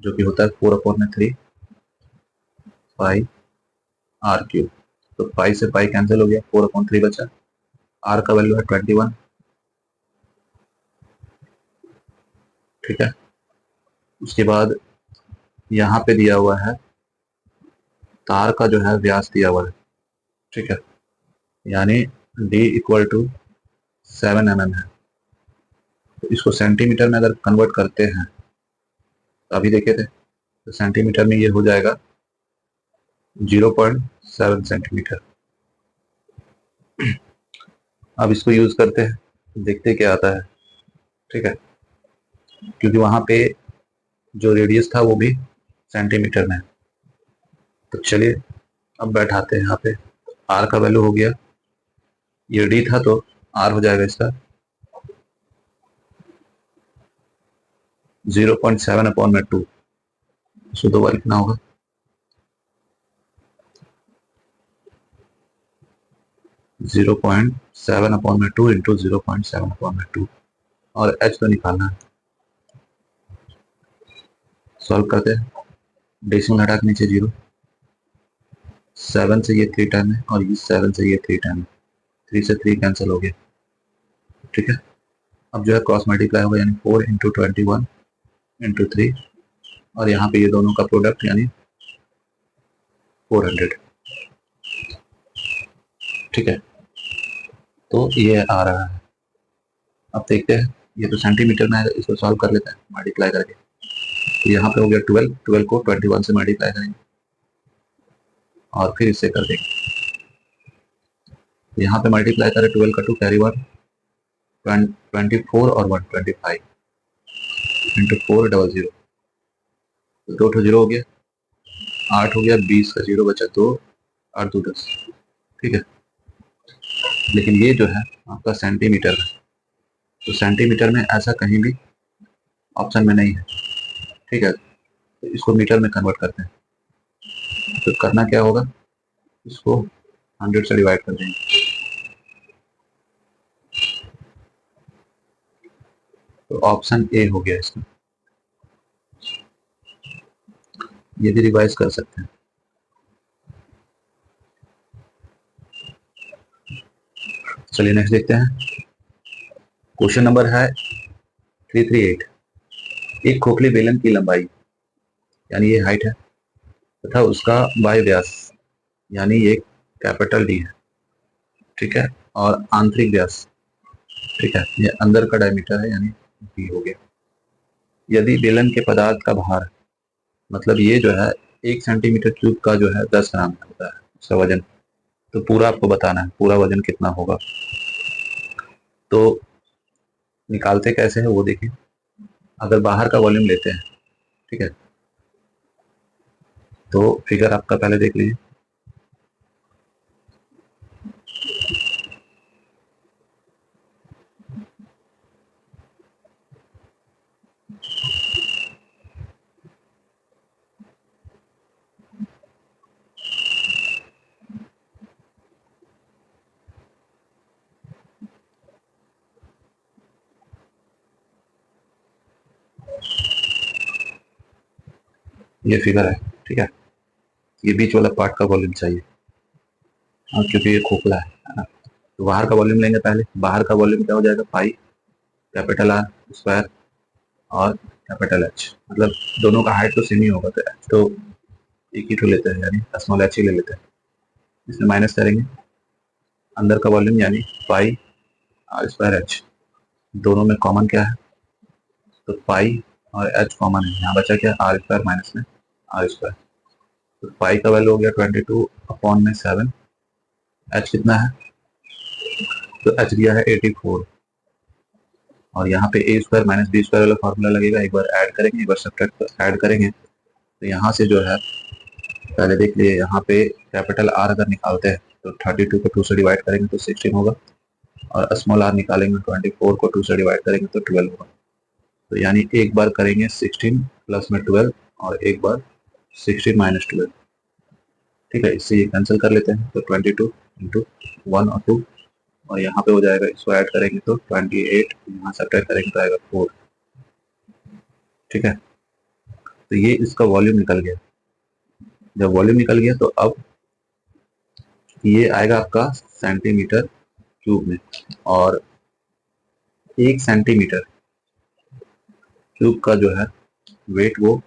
जो कि होता है 4/3 पाई आर क्यूब। तो पाई से पाई कैंसिल हो गया, 4/3 बचा, आर का वैल्यू है 21। ठीक है, उसके बाद यहाँ पे दिया हुआ है तार का जो है व्यास दिया हुआ है। ठीक है, यानी d इक्वल टू 7 mm है। तो इसको सेंटीमीटर में अगर कन्वर्ट करते हैं तो अभी देखे थे, तो सेंटीमीटर में ये हो जाएगा 0.7 सेंटीमीटर। अब इसको यूज करते हैं, देखते क्या आता है। ठीक है, क्योंकि वहां पे जो रेडियस था वो भी सेंटीमीटर में है। तो चलिए अब बैठाते हैं यहाँ पे, आर का वैल्यू हो गया, ये डी था तो आर हो जाएगा इसका 0.7/2, इसको 2 बार लिखना होगा, 0.7/2 इंटू 0.7/2, और एच तो निकालना है। सॉल्व करते हैं, डेसिमल हटा के नीचे 0, 7 से ये 3 टाइम है और ये 7 से ये 3 टाइम है, 3 से 3 कैंसिल हो गया। ठीक है, अब जो है क्रॉस मल्टीप्लाई होगा यानी 4 इंटू 21 इंटू 3, और यहाँ पे ये दोनों का प्रोडक्ट यानी 400। ठीक है, तो ये आ रहा है। अब देखते हैं, ये तो सेंटीमीटर में है, इसको सॉल्व कर लेते हैं मल्टीप्लाई करके। तो यहाँ पे हो गया 12, 12 को 21 से मल्टीप्लाई करेंगे और फिर इससे कर देंगे। यहाँ पे मल्टीप्लाई करें 12 का 2 कैरी 1, 24 और 125 इंटू 400, तो 2 0 हो गया, 8 हो गया, 20 का 0 बचा 2, 8 2 10। ठीक है, लेकिन ये जो है आपका सेंटीमीटर है, तो सेंटीमीटर में ऐसा कहीं भी ऑप्शन में नहीं है। ठीक है, तो इसको मीटर में कन्वर्ट करते हैं। तो करना क्या होगा, इसको 100 से डिवाइड कर देंगे, तो ऑप्शन ए हो गया इसका। ये भी रिवाइज कर सकते हैं। चलिए नेक्स्ट देखते हैं। क्वेश्चन नंबर है 338। एक खोखले बेलन की लंबाई यानी ये हाइट है तथा उसका बाह्य व्यास यानी ये कैपिटल डी है। ठीक है, और आंतरिक व्यास, ठीक है, ये अंदर का डायमीटर है यानी बी हो गया। यदि बेलन के पदार्थ का भार, मतलब ये जो है 1 सेंटीमीटर क्यूब का जो है 10 ग्राम होता है उसका वजन, तो पूरा आपको बताना है पूरा वजन कितना होगा। तो निकालते कैसे है वो देखिए। अगर बाहर का वॉल्यूम लेते हैं, ठीक है, तो फिगर आपका पहले देख लीजिए। ये फिगर है, ठीक है। ये बीच वाला पार्ट का वॉल्यूम चाहिए, हाँ, क्योंकि ये खोखला है ना। तो बाहर का वॉल्यूम लेंगे पहले। बाहर का वॉल्यूम क्या हो जाएगा, पाई कैपिटल आर स्क्वायर और कैपिटल एच, मतलब दोनों का हाइट तो सेम ही होगा, तो एच तो एक ही तो लेते हैं, यानी स्मॉल एच ही ले लेते हैं। इसमें माइनस करेंगे, अंदर का वॉल्यूम यानी पाई आर स्क्वायर एच, दोनों में कॉमन क्या है, तो पाई और एच कॉमन है, यहाँ बचा क्या, आर स्क्वायर माइनस में आर स्क्वायर। तो पाई का वैल्यू हो गया 22 अपॉन में 7। एच कितना है, तो एच दिया है 84, और यहाँ पे ए स्क्वायर माइनस बी स्क्वायर वाला फॉर्मूला लगेगा, एक बार ऐड करेंगे एक बार सब्ट्रैक्ट ऐड करेंगे। तो यहाँ से जो है पहले देख लिए, यहाँ पे कैपिटल आर अगर निकालते हैं तो 32 को 2 से डिवाइड करेंगे तो 16 होगा, और स्मॉल आर निकालेंगे 24 को 2 से डिवाइड करेंगे तो 12 होगा। तो यानी एक बार करेंगे 16 प्लस में 12 और एक बार 16 माइनस 12, ठीक है। इससे ये कैंसिल कर लेते हैं, तो 22 इंटू 1 और 2, और यहाँ पे हो जाएगा, इसको ऐड करेंगे तो 28, यहाँ सब्ट्रैक्ट करेंगे तो आएगा 4, ठीक है। तो ये इसका वॉल्यूम निकल गया। जब वॉल्यूम निकल गया तो अब ये आएगा आपका सेंटीमीटर क्यूब में, और 1 सेंटीमीटर क्यूब का जो है वेट वो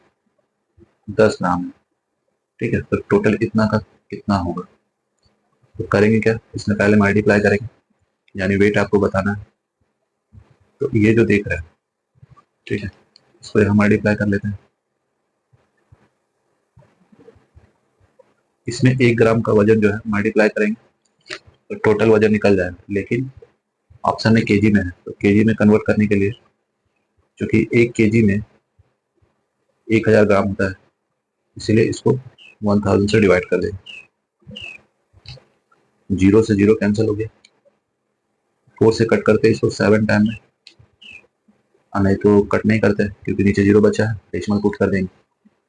10 ग्राम है, ठीक है। तो टोटल इतना का कितना होगा, तो करेंगे क्या, इसमें पहले मल्टीप्लाई करेंगे, यानी वेट आपको बताना है। तो ये जो देख रहे हैं, ठीक है, इसको हम मल्टीप्लाई कर लेते हैं। इसमें 1 ग्राम का वजन जो है मल्टीप्लाई करेंगे तो टोटल वजन निकल जाएगा, लेकिन ऑप्शन में केजी में है, तो केजी में कन्वर्ट करने के लिए, क्योंकि 1 केजी में 1000 ग्राम होता है, इसीलिए इसको 1000 से डिवाइड कर देंगे। 0 से 0 कैंसिल हो गया, 4 से कट करते इसको 7 टाइम में, नहीं तो कट नहीं करते क्योंकि नीचे 0 बचा है, डेसिमल पुट कर देंगे,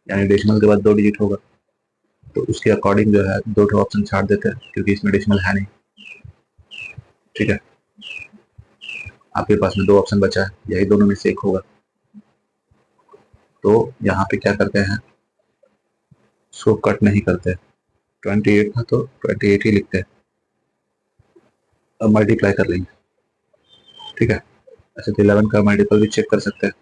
यानी डेसिमल के बाद 2 डिजिट होगा, तो उसके अकॉर्डिंग जो है 2 ऑप्शन छाड़ देते हैं, क्योंकि इसमें डेसिमल है नहीं, ठीक है। आपके पास में 2 ऑप्शन बचा है, यही दोनों में से एक होगा। तो यहाँ पे क्या करते हैं, इसको कट नहीं करते, 28 था तो 28 ही लिखते हैं। अब मल्टीप्लाई कर लेंगे, ठीक है। ऐसे तो 11 का मल्टीपल भी चेक कर सकते हैं,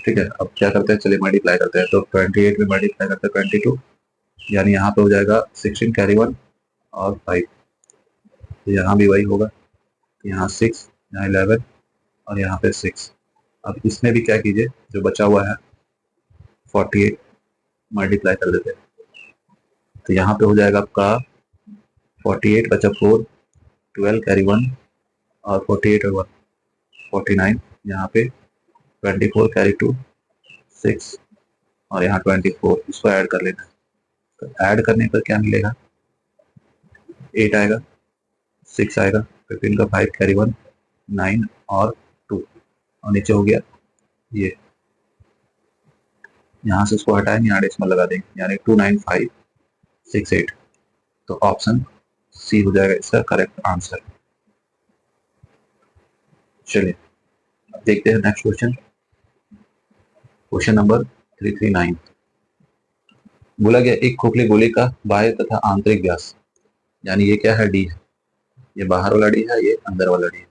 ठीक है। अब क्या करते हैं, चलिए मल्टीप्लाई करते हैं, तो 28 में मल्टीप्लाई करते हैं 22, यानी यहाँ पे हो जाएगा 16 कैरी 1 और 5, तो यहाँ भी वही होगा, यहाँ 6, यहाँ 11 और यहाँ पे 6। अब इसमें भी क्या कीजिए, जो बचा हुआ है 48 मल्टीप्लाई कर देते हैं, तो यहाँ पे हो जाएगा आपका 48 बचा 4, 12 कैरी 1 और 48 और 1 49, यहाँ पे 24 कैरी 2 6 और यहाँ 24, इसको ऐड कर लेना है। तो ऐड करने पर क्या मिलेगा, 8 आएगा, 6 आएगा, 15 का 5 कैरी 1 9 और 2, और नीचे हो गया ये, यहाँ से इसको हटाएंगे, यहाँ डेसिमल लगा देंगे, यानी 29568। तो ऑप्शन सी हो जाएगा इसका करेक्ट आंसर। चलिए अब देखते हैं नेक्स्ट क्वेश्चन, क्वेश्चन नंबर 339। बोला गया एक खोखले गोले का बाह्य तथा आंतरिक व्यास, यानी ये क्या है, डी है, ये बाहर वाला डी है, ये अंदर वाला डी है,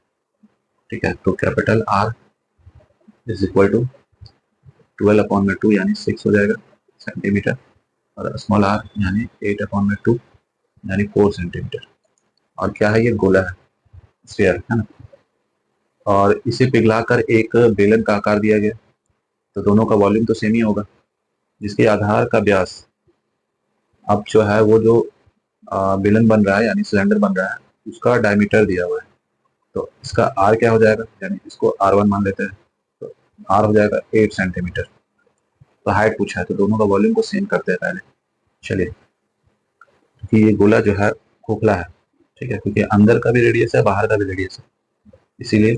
ठीक है। तो capital R is equal to 12 upon में 2 यानी 6 हो जाएगा सेंटीमीटर, और स्मॉल आर यानी 8 अपॉन में 2 यानी 4 सेंटीमीटर। और क्या है, ये गोला है, स्फीयर है ना, और इसे पिघलाकर एक बेलन का आकार दिया गया, तो दोनों का वॉल्यूम तो सेम ही होगा, जिसके आधार का व्यास अब जो है वो जो बेलन बन रहा है यानी सिलेंडर बन रहा है, उसका डायमीटर दिया हुआ है, तो इसका आर क्या हो जाएगा, यानी इसको R1 मान लेते हैं, तो आर हो जाएगा 8 सेंटीमीटर। तो हाइट पूछा है तो दोनों का वॉल्यूम को सेम करते हैं पहले। चलिए, क्योंकि ये गोला जो है खोखला है, ठीक है, क्योंकि अंदर का भी रेडियस है बाहर का भी रेडियस है, इसीलिए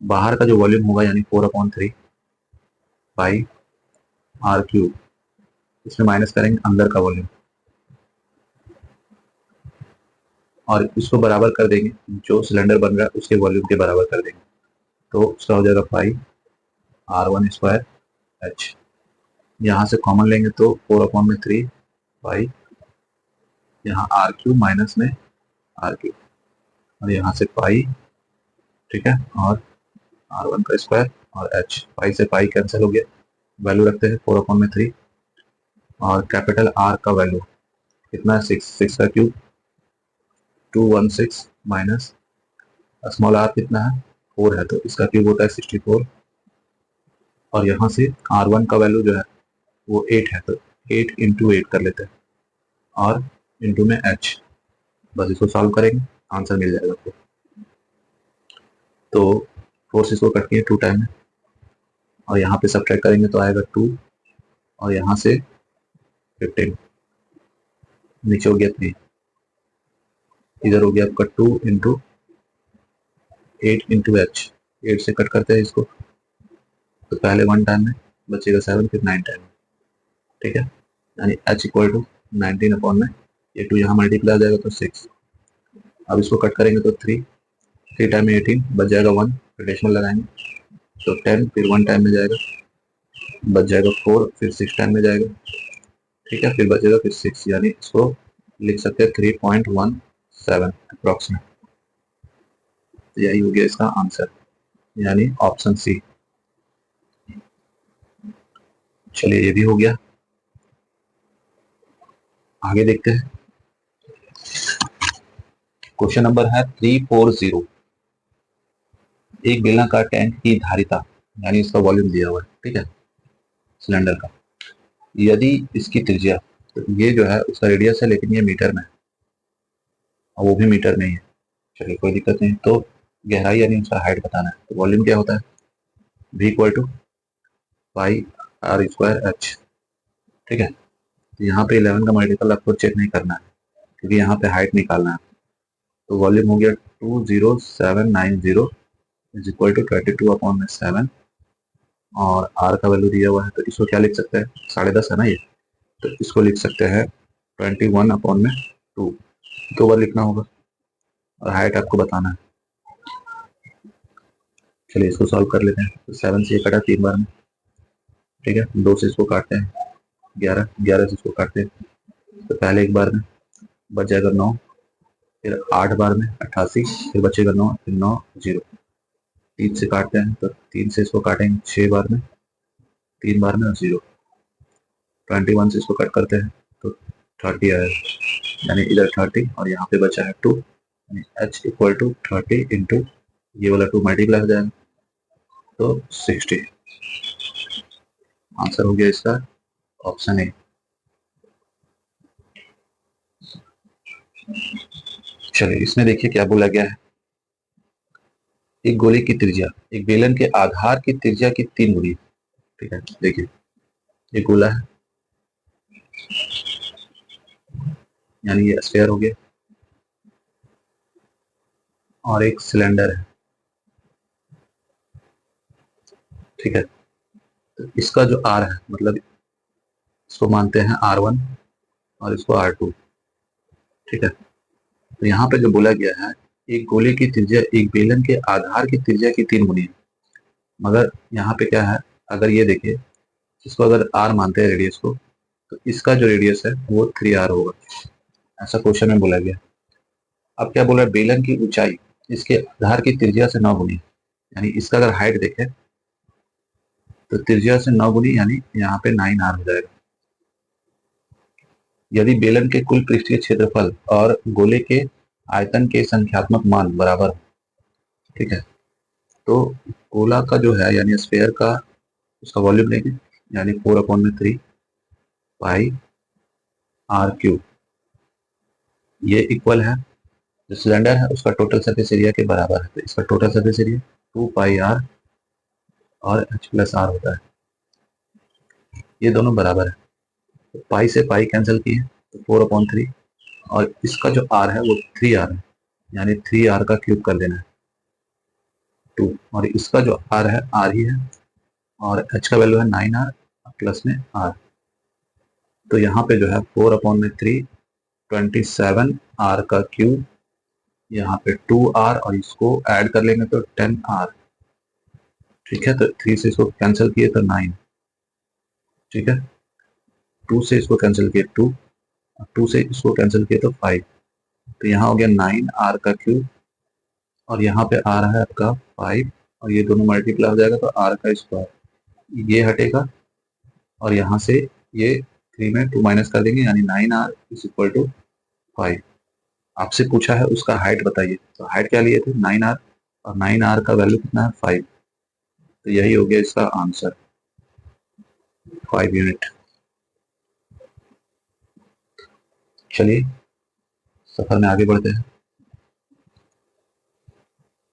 बाहर का जो वॉल्यूम होगा यानी 4/3 पाई आर क्यूब, इसमें माइनस करेंगे अंदर का वॉल्यूम और इसको बराबर कर देंगे, जो सिलेंडर बन रहा है उसके वॉल्यूम के बराबर कर देंगे, तो उसका हो जाएगा पाई R1 स्क्वायर एच। यहाँ से कॉमन लेंगे तो 4/3 पाई, यहाँ आर क्यूब माइनस में आर क्यूब, और यहाँ से पाई, ठीक है, और R1 का स्क्वायर और एच, पाई से पाई कैंसिल हो गया, वैल्यू रखते हैं 4/3, और कैपिटल आर का वैल्यू कितना है 6 का क्यूब 216 माइनस स्मॉल आर कितना है 4 है, तो इसका क्यूब होता है 64, और यहाँ से R1 का वैल्यू जो है वो 8 है, तो 8 इंटू 8 कर लेते हैं और इंटू में एच, बस इसको सॉल्व करेंगे आंसर मिल जाएगा आपको। तो 4 से इसको कट किए 2 टाइम में, और यहाँ पे सब्ट्रैक्ट करेंगे तो आएगा 2, और यहाँ से 15, नीचे हो गया 3, इधर हो गया आपका 2 इंटू 8 इंटू एच, 8 से कट करते हैं इसको, तो पहले 1 टाइम में बचेगा 7, फिर 9 टाइम में, ठीक है, यानी एच इक्वल टू 19 में ये 2 यहाँ मल्टीप्लाई आ जाएगा तो 6, अब इसको कट करेंगे तो 3 टाइम में 18 बच जाएगा 1, फिर डेसिमल लगाएंगे तो 10, फिर 1 टाइम में जाएगा बच जाएगा 4, फिर 6 टाइम में जाएगा, ठीक है, फिर बचेगा फिर 6, यानी इसको लिख सकते हैं 3.17 अप्रोक्सीमेट। तो यही हो गया इसका आंसर, यानी ऑप्शन सी। चलिए ये भी हो गया, आगे देखते हैं। क्वेश्चन नंबर है 340। एक बेलनाकार टैंक की धारिता यानी इसका वॉल्यूम दिया हुआ है, ठीक है, सिलेंडर का, यदि इसकी त्रिज्या, तो ये जो है उसका रेडियस है लेकिन ये मीटर में है और वो भी मीटर में ही है, चलिए कोई दिक्कत नहीं, तो गहराई यानी उसका हाइट बताना है, तो वॉल्यूम क्या होता है V equal to pi r square h, ठीक है, तो यहाँ पे 11 का मल्टीपल आपको चेक नहीं करना है क्योंकि यहाँ पे हाइट निकालना है, तो वॉल्यूम हो गया 20790 इज इक्वल टू 22/7, और आर का वैल्यू दिया हुआ है तो इसको क्या लिख सकते हैं 10.5 है ना ये, तो इसको लिख सकते हैं 21/2, 2 बार लिखना होगा और हाइट आपको बताना है। चलिए इसको सॉल्व कर लेते हैं, तो 7 से ये कटा 3 बार में, ठीक है, 2 से इसको काटते हैं 11, 11 से इसको काटते हैं तो पहले एक बार में बच जाएगा 9, फिर 8 बार में 88, फिर बचेगा 9, फिर 9 0, 3 से काटते हैं तो 3 से इसको काटेंगे 6 बार में, 3 बार में और 0, 21 से इसको कट करते हैं तो 30 आया, यानी इधर 30 और यहाँ पे बचा है 2, यानी h इक्वल टू 30 इंटू ये वाला 2 मल्टीप्लाई हो जाएगा तो 60, आंसर हो गया इसका ऑप्शन ए। चलिए इसमें देखिए क्या बोला गया है, एक गोले की त्रिज्या एक बेलन के आधार की त्रिज्या की 3 गुनी, ठीक है, देखिए ये गोला है यानी ये स्फीयर हो गया, और एक सिलेंडर है, ठीक है, तो इसका जो आर है मतलब इसको मानते हैं R1 और इसको R2, ठीक है, तो यहाँ पे जो बोला गया है एक गोले की त्रिज्या एक बेलन के आधार की त्रिज्या की 3 गुनी है, मगर यहाँ पे क्या है, अगर ये देखिए इसको अगर R मानते हैं रेडियस को, तो इसका जो रेडियस है वो 3R होगा, ऐसा क्वेश्चन में बोला गया। अब क्या बोला, बेलन की ऊंचाई इसके आधार की त्रिज्या से 9 गुनी, यानी इसका अगर हाइट देखें तो त्रिज्या से 9 गुनी यानी यहाँ पे 9R हो जाएगा। यदि बेलन के कुल पृष्ठीय क्षेत्रफल और गोले के आयतन के संख्यात्मक मान बराबर हो, ठीक है, तो गोला का जो है यानी स्फीयर का उसका वॉल्यूम लेंगे यानी 4/3 पाई आर क्यूब, ये इक्वल है, जो सिलेंडर है उसका टोटल सरफेस एरिया के बराबर है, तो इसका total surface area 2 pi r और एच प्लस आर होता है, ये दोनों बराबर है। तो पाई से पाई कैंसिल किए तो 4/3, और इसका जो आर है वो 3 आर है, यानी 3 आर का क्यूब कर देना है 2, और इसका जो आर है आर ही है, और एच का वैल्यू है 9 आर प्लस में आर, तो यहाँ पे जो है 4/3 27 आर का क्यूब, यहाँ पे 2 आर और इसको ऐड कर लेंगे तो 10 आर। ठीक है, तो 3 से इसको कैंसिल किए तो 9, ठीक है, 2 से इसको कैंसिल किए 2, और 2 से इसको कैंसिल किए तो 5, तो यहाँ हो गया 9 आर का क्यूब, और यहाँ पे आ रहा है आपका 5, और ये दोनों मल्टीप्लाई हो जाएगा तो आर का स्क्वायर, ये हटेगा, और यहाँ से ये 3 में 2 माइनस कर देंगे, यानी 9 आर इज इक्वल टू 5। आपसे पूछा है उसका हाइट बताइए, तो हाइट क्या लिए थे 9 आर, और 9 आर का वैल्यू कितना है 5, तो यही हो गया इसका आंसर 5 यूनिट। चलिए सफर में आगे बढ़ते हैं।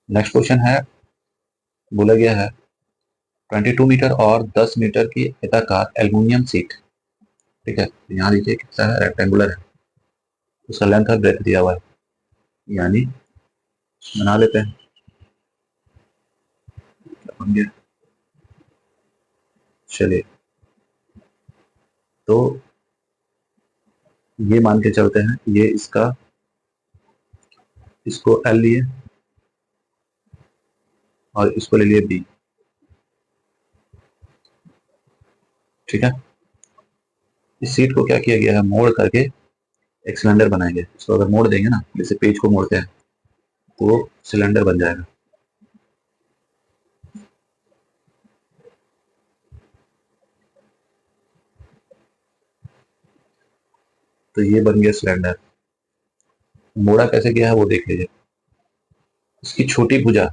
नेक्स्ट क्वेश्चन है, बोला गया है 22 मीटर और 10 मीटर की आयताकार एल्युमिनियम सीट, ठीक है, यहाँ देखिए कितना है, रेक्टेंगुलर है, उसका लेंथ और ब्रेथ दिया हुआ है, यानी बना लेते हैं, बन गया। चलिए तो ये मान के चलते हैं, ये इसका, इसको एल लिए और इसको ले लिए बी, ठीक है। इस सीट को क्या किया गया है, मोड़ करके एक सिलेंडर बनाएंगे, इसको अगर मोड़ देंगे ना, जैसे पेज को मोड़ते हैं तो वो सिलेंडर बन जाएगा। तो ये बन गया सिलेंडर। मोड़ा कैसे गया है वो देख लीजिए, इसकी छोटी भुजा,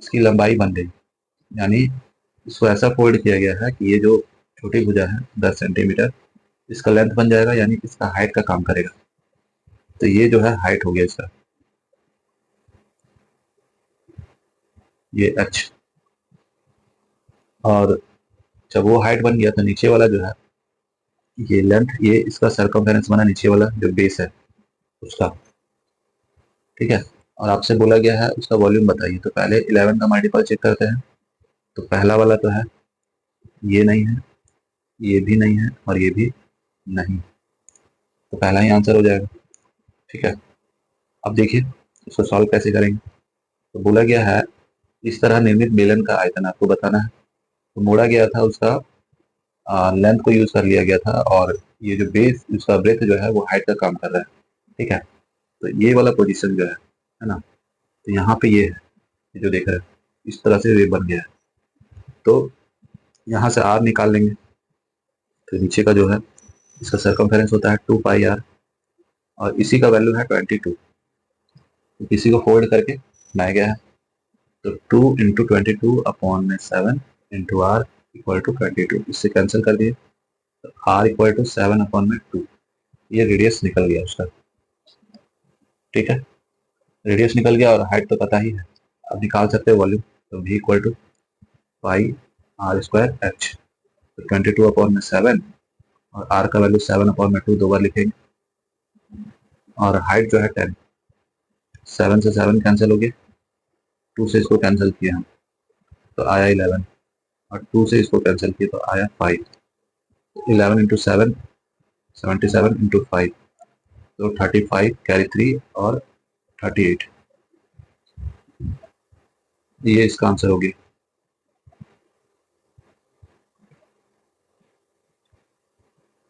इसकी लंबाई बन गई, यानी इसको ऐसा फोल्ड किया गया है कि ये जो छोटी भुजा है 10 सेंटीमीटर, इसका लेंथ बन जाएगा, यानी इसका हाइट का काम करेगा, तो ये जो है हाइट हो गया इसका, ये एच। और जब वो हाइट बन गया तो नीचे वाला जो है, ये लेंथ, ये इसका सर्कमफेरेंस बना, नीचे वाला जो बेस है उसका, ठीक है। और आपसे बोला गया है उसका वॉल्यूम बताइए, तो पहले 11 का मल्टीपल चेक करते हैं, तो पहला वाला तो है, ये नहीं है, ये भी नहीं है, और ये भी नहीं, तो पहला ही आंसर हो जाएगा, ठीक है। अब देखिए इसको सॉल्व कैसे करेंगे, तो बोला गया है इस तरह निर्मित बेलन का आयतन आपको बताना है, तो मोड़ा गया था उसका लेंथ को यूज कर लिया गया था, और ये जो बेस उसका ब्रेथ जो है वो हाइट का काम कर रहा है, ठीक है। तो ये वाला पोजीशन जो है ना, तो यहाँ पे ये है, ये जो देख रहे हैं इस तरह से ये बन गया है, तो यहाँ से आर निकाल लेंगे, तो नीचे का जो है इसका सर्कमफेरेंस होता है 2 पाई आर, और इसी का वैल्यू है 22, तो इसी को फोल्ड करके बनाया गया है, तो 2 × 22/7 इंटू आर इक्वल टू 22, इससे कैंसिल कर दिए, तो आर इक्वल टू 7/2, ये रेडियस निकल गया उसका, ठीक है, रेडियस निकल गया, और हाइट तो पता ही है, अब निकाल सकते हैं वॉल्यूम, तो v equal to pi r square h, तो 22/7, और आर का वैल्यू 7/2 दो बार लिखेंगे, और हाइट जो है 10, 7 से 7 कैंसिल हो गया, 2 से इसको कैंसिल किया हम तो आया 11, और 2 से इसको कैंसिल किया तो आया 5, 11 इंटू 7 77 इंटू 5, तो 35 कैरी 3 और 38, ये इसका आंसर हो गया।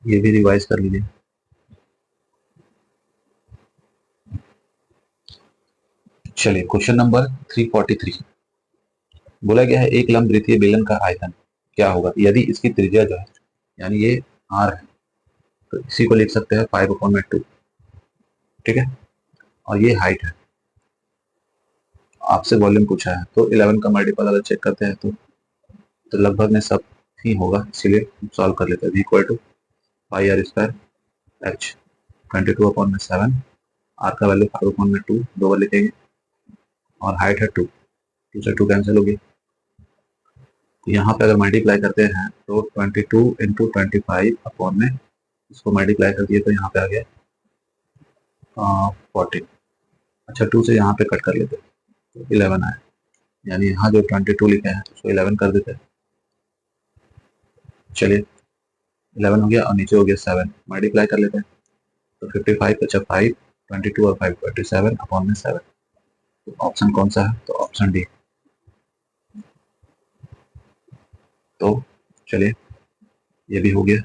ये भी रिवाइज कर लीजिए। चलिए क्वेश्चन नंबर 343, बोला गया है एक लंब वृत्तीय बेलन का आयतन क्या होगा यदि इसकी त्रिज्या जो है, यानी ये आर है, तो इसी को लिख सकते हैं 5/2, ठीक है, और ये हाइट है, आपसे वॉल्यूम पूछा है, तो 11 का मल्टीपल अगर चेक करते हैं तो लगभग में सब ही होगा, इसीलिए सॉल्व कर लेते हैं। v equal to pi r square h 22/7 r का वैल्यू 5 अपॉन में 2 दो बार लिखेंगे, और हाइट है 2, 2 से 2 कैंसिल होगी। तो यहाँ पे अगर मल्टीप्लाई करते हैं तो 22 इंटू 25 अपॉन में इसको मल्टीप्लाई कर दिए तो यहाँ पे आ गया 40। अच्छा 2 से यहाँ पे कट कर लेते हैं तो 11 आया, यानी यहाँ जो 22 लिखे हैं उसको 11 कर देते हैं। चलिए 11 हो गया और नीचे हो गया 7, मल्टीप्लाई कर लेते हैं तो 55 बचा 5, 22 और 5 27 अपॉन में 7। तो ऑप्शन कौन सा है? तो ऑप्शन डी। तो चलिए ये भी हो गया।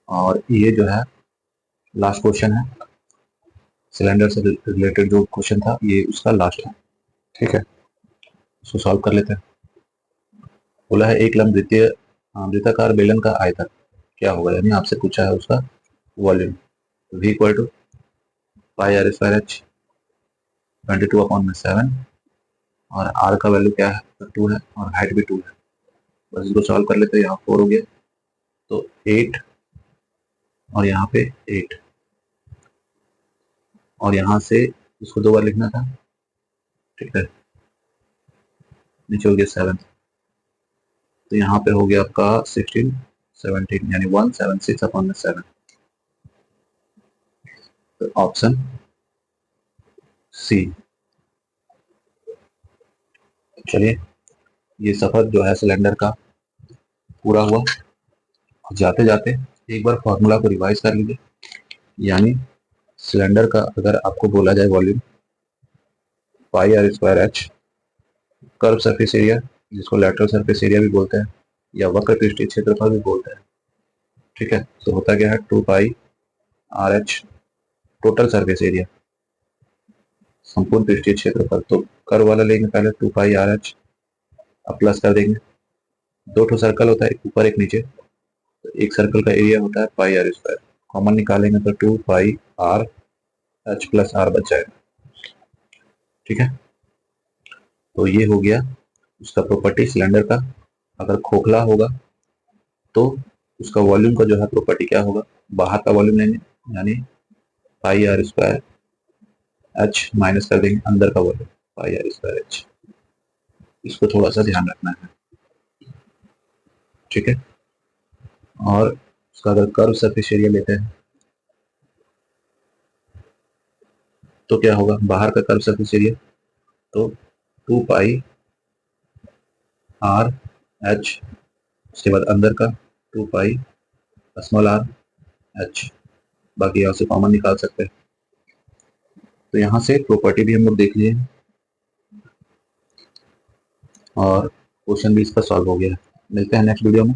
और ये जो है लास्ट क्वेश्चन है, सिलेंडर से रिलेटेड जो क्वेश्चन था ये उसका लास्ट है। ठीक है, इसको सॉल्व कर लेते हैं। बोला है एक लंब द्वितीय वृत्ताकार बेलन का आयतन क्या होगा, यानी आपसे पूछा है उसका volume. v equal to pi r square h 22 upon में 7, और r का वैल्यू क्या है? तो 2 है, और हाइट भी 2 है। बस इसको सॉल्व कर लेते हैं। यहाँ 4 हो गया तो 8, और यहाँ पे 8, और यहाँ से इसको 2 बार लिखना था। ठीक है, नीचे हो गया 7, तो यहाँ पे हो गया आपका 16 17, यानी 176 अपॉन में 7। तो ऑप्शन सी। चलिए ये सफर जो है सिलेंडर का पूरा हुआ। जाते जाते एक बार फॉर्मूला को रिवाइज कर लीजिए, यानी सिलेंडर का अगर आपको बोला जाए volume pi r square h, curve surface area जिसको लैटरल सरफेस एरिया भी बोलते हैं या वक्र पृष्ठीय क्षेत्रफल भी बोलते हैं। ठीक है, तो होता क्या है 2 pi r h total surface area, संपूर्ण पृष्ठीय क्षेत्रफल। तो कर्व वाला लेंगे पहले 2 पाई आर एच, अब प्लस कर देंगे। दो ठो सर्कल होता है, एक ऊपर एक नीचे, तो एक सर्कल का एरिया होता है पाई आर स्क्वायर, कॉमन निकालेंगे तो 2 pi r H plus are बच जाएगा। ठीक है, तो ये हो गया उसका प्रॉपर्टी सिलेंडर का। अगर खोखला होगा तो उसका वॉल्यूम का जो है प्रॉपर्टी क्या होगा, बाहर का वॉल्यूम लेंगे, यानी pi r square h minus कर देंगे अंदर का volume pi r square h. इसको थोड़ा सा ध्यान रखना है। ठीक है, और उसका अगर कर्व सरफेस एरिया लेते हैं तो क्या होगा, बाहर का कर्व सरफेस एरिया तो 2 पाई आर एच, उसके बाद अंदर का 2 पाई स्मॉल आर एच, बाकी यहाँ से कॉमन निकाल सकते हैं। तो यहाँ से प्रॉपर्टी भी हम लोग देख लिए और क्वेश्चन भी इसका सॉल्व हो गया। मिलते हैं नेक्स्ट वीडियो में।